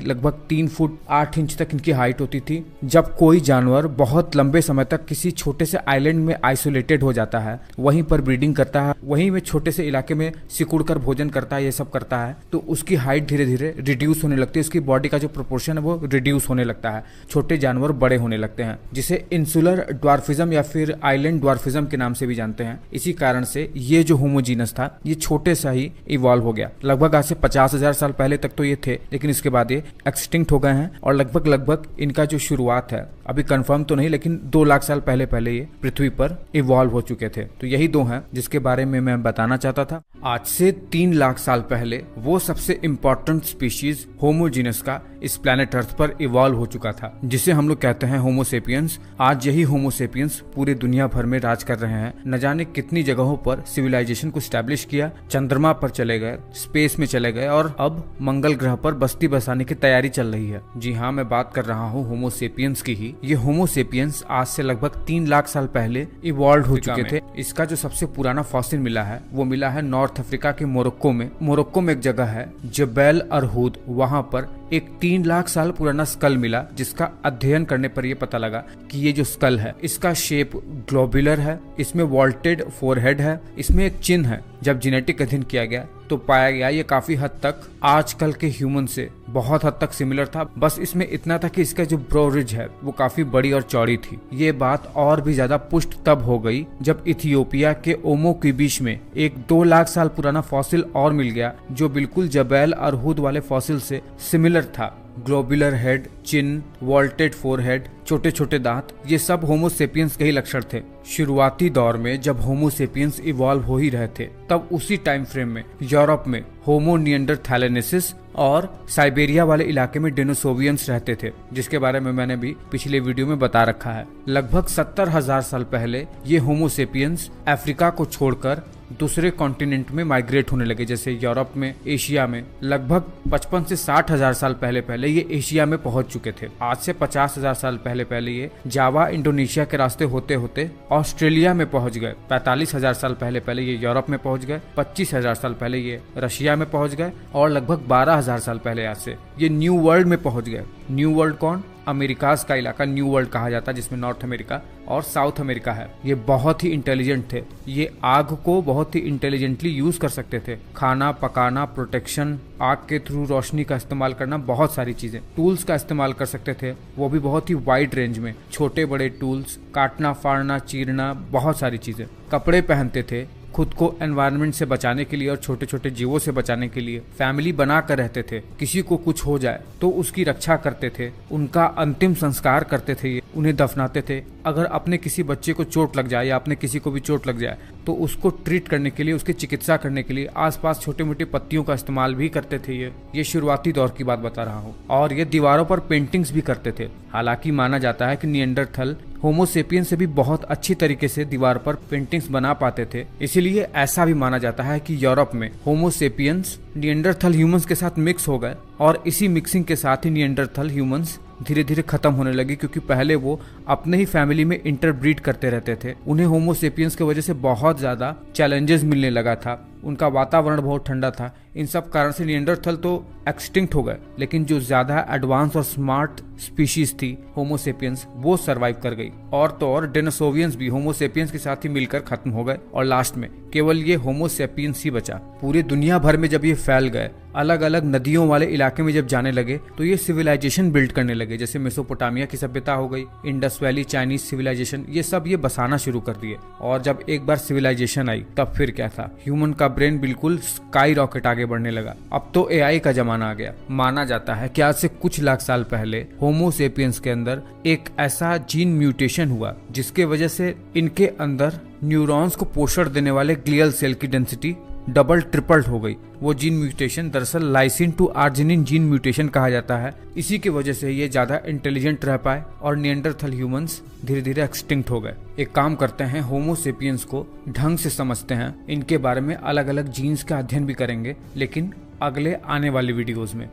लगभग 3 फुट 8 इंच तक इनकी हाइट होती थी। जब कोई जानवर बहुत लंबे समय तक किसी छोटे से आइलैंड में आइसोलेटेड हो जाता है, वहीं पर ब्रीडिंग करता है, वहीं में छोटे से इलाके में सिकुड़ कर भोजन करता है, ये सब करता है, तो उसकी हाइट धीरे धीरे रिड्यूस होने लगती है। उसकी बॉडी का जो प्रोपोर्शन है वो रिड्यूस होने लगता है, छोटे जानवर बड़े होने लगते हैं, जिसे इंसुलर ड्वार्फिज्म या फिर आइलैंड ड्वार्फिज्म के नाम से भी जानते हैं। इसी कारण से ये जो होमोजीनस था ये छोटे सा ही इवॉल्व हो गया। लगभग आज से 50,000 साल पहले तक तो ये थे, लेकिन इसके बाद ये एक्सटिंक्ट हो गए हैं, और लगभग इनका जो शुरुआत है अभी कंफर्म तो नहीं, लेकिन 2 लाख साल पहले ये पृथ्वी पर इवॉल्व हो चुके थे। तो यही 2 हैं जिसके बारे में मैं बताना चाहता था। आज से 3 लाख साल पहले वो सबसे इम्पोर्टेंट स्पीशीज होमोजीनस का इस प्लेनेट अर्थ पर इवॉल्व हो चुका था, जिसे हम लोग कहते हैं होमोसेपियंस। आज यही होमोसेपियंस पूरी दुनिया भर में राज कर रहे हैं। न जाने कितनी जगहों पर सिविलाइजेशन को स्टैब्लिश किया, चंद्रमा पर चले गए, स्पेस में चले गए, और अब मंगल ग्रह पर बस्ती बसाने की तैयारी चल रही है। जी हाँ, मैं बात कर रहा हूँ होमोसेपियंस की ही। ये होमोसेपियंस आज से लगभग 3 लाख साल पहले इवॉल्व हो चुके थे। इसका जो सबसे पुराना फॉसिल मिला है वो मिला है नॉर्थ अफ्रीका के मोरक्को में। मोरक्को में एक जगह है जबेल अरहूद, वहां पर एक 3 लाख साल पुराना स्कल मिला, जिसका अध्ययन करने पर यह पता लगा कि ये जो स्कल है इसका शेप ग्लोबुलर है, इसमें वॉल्टेड फोरहेड है, इसमें एक चिन्ह है। जब जेनेटिक अध्ययन किया गया तो पाया गया ये काफी हद तक आजकल के ह्यूमन से बहुत हद तक सिमिलर था। बस इसमें इतना था कि इसका जो ब्रो रिज है वो काफी बड़ी और चौड़ी थी। ये बात और भी ज्यादा पुष्ट तब हो गई जब इथियोपिया के ओमो के बीच में एक 2 लाख साल पुराना फॉसिल और मिल गया, जो बिल्कुल जबेल अरहूद वाले फॉसिल से सिमिलर था। ग्लोबुलर हेड, चिन, वॉल्टेड फोरहेड, छोटे छोटे दांत, ये सब होमोसेपियंस के ही लक्षण थे। शुरुआती दौर में जब होमोसेपियंस इवॉल्व हो ही रहे थे, तब उसी टाइम फ्रेम में यूरोप में होमो निएंडरथैलेनेसिस और साइबेरिया वाले इलाके में डेनिसोवियंस रहते थे, जिसके बारे में मैंने भी पिछले वीडियो में बता रखा है। लगभग 70,000 साल पहले ये होमोसेपियंस अफ्रीका को छोड़कर दूसरे कॉन्टिनेंट में माइग्रेट होने लगे, जैसे यूरोप में, एशिया में। लगभग 55 से 60,000 साल पहले ये एशिया में पहुंच चुके थे। आज से 50,000 साल पहले ये जावा इंडोनेशिया के रास्ते होते होते ऑस्ट्रेलिया में पहुंच गए। 45,000 साल पहले ये यूरोप में पहुंच गए। 25,000 साल पहले ये रशिया में पहुंच गए, और लगभग 12,000 साल पहले आज से ये न्यू वर्ल्ड में पहुंच गए। न्यू वर्ल्ड कौन? अमेरिकाज का इलाका न्यू वर्ल्ड कहा जाता है, जिसमें नॉर्थ अमेरिका और साउथ अमेरिका है। ये बहुत ही इंटेलिजेंट थे। ये आग को बहुत ही इंटेलिजेंटली यूज कर सकते थे। खाना पकाना, प्रोटेक्शन, आग के थ्रू रोशनी का इस्तेमाल करना, बहुत सारी चीजें। टूल्स का इस्तेमाल कर सकते थे, वो भी बहुत ही वाइड रेंज में। छोटे बड़े टूल्स, काटना फाड़ना, चीरना, बहुत सारी चीजें। कपड़े पहनते थे खुद को एनवायरनमेंट से बचाने के लिए और छोटे छोटे जीवों से बचाने के लिए। फैमिली बना कर रहते थे। किसी को कुछ हो जाए तो उसकी रक्षा करते थे। उनका अंतिम संस्कार करते थे, ये उन्हें दफनाते थे। अगर अपने किसी बच्चे को चोट लग जाए या अपने किसी को भी चोट लग जाए तो उसको ट्रीट करने के लिए, उसकी चिकित्सा करने के लिए आसपास छोटे मोटे पत्तियों का इस्तेमाल भी करते थे। ये शुरुआती दौर की बात बता रहा हूँ। और ये दीवारों पर पेंटिंग्स भी करते थे। हालांकि माना जाता है कि निएंडरथल होमोसेपियन से भी बहुत अच्छी तरीके से दीवार पर पेंटिंग्स बना पाते थे। इसीलिए ऐसा भी माना जाता है कि यूरोप में होमोसेपियंस निएंडरथल ह्यूमंस के साथ मिक्स हो गए और इसी मिक्सिंग के साथ ही निएंडरथल ह्यूमंस धीरे धीरे खत्म होने लगे, क्योंकि पहले वो अपने ही फैमिली में इंटरब्रीड करते रहते थे। उन्हें होमो सेपियंस की वजह से बहुत ज्यादा चैलेंजेस मिलने लगा था, उनका वातावरण बहुत ठंडा था। इन सब कारण से निएंडरथल तो एक्सटिंक्ट हो गए, लेकिन जो ज्यादा एडवांस और स्मार्ट स्पीशीज थी होमो सेपियंस, वो सरवाइव कर गई। और तो और डेनिसोवियंस भी होमो सेपियंस के साथ ही मिलकर खत्म हो गए और लास्ट में केवल ये होमो सेपियंस ही बचा। पूरी दुनिया भर में जब ये फैल गए, अलग अलग नदियों वाले इलाके में जब जाने लगे, तो ये सिविलाइजेशन बिल्ड करने लगे। जैसे मेसोपोटामिया की सभ्यता हो गई, इंडस वैली चाइनीज सिविलाइजेशन, ये सब ये बसाना शुरू कर दिए। और जब एक बार सिविलाइजेशन आई, तब फिर क्या था, ह्यूमन का ब्रेन बिल्कुल स्काई रॉकेट आगे बढ़ने लगा। अब तो एआई का जमाना आ गया। माना जाता है कि आज से कुछ लाख साल पहले होमो सेपियंस के अंदर एक ऐसा जीन म्यूटेशन हुआ जिसके वजह से इनके अंदर न्यूरॉन्स को पोषण देने वाले ग्लियल सेल की डेंसिटी डबल ट्रिपल्ड हो गई। वो जीन म्यूटेशन दरअसल lysine to arginine gene mutation कहा जाता है। इसी की वजह से ये ज्यादा इंटेलिजेंट रह पाए और निएंडरथल ह्यूमंस धीरे धीरे एक्सटिंक्ट हो गए। एक काम करते हैं, होमो सेपियंस को ढंग से समझते हैं, इनके बारे में अलग अलग जीन्स का अध्ययन भी करेंगे, लेकिन अगले आने वाली वीडियोस में।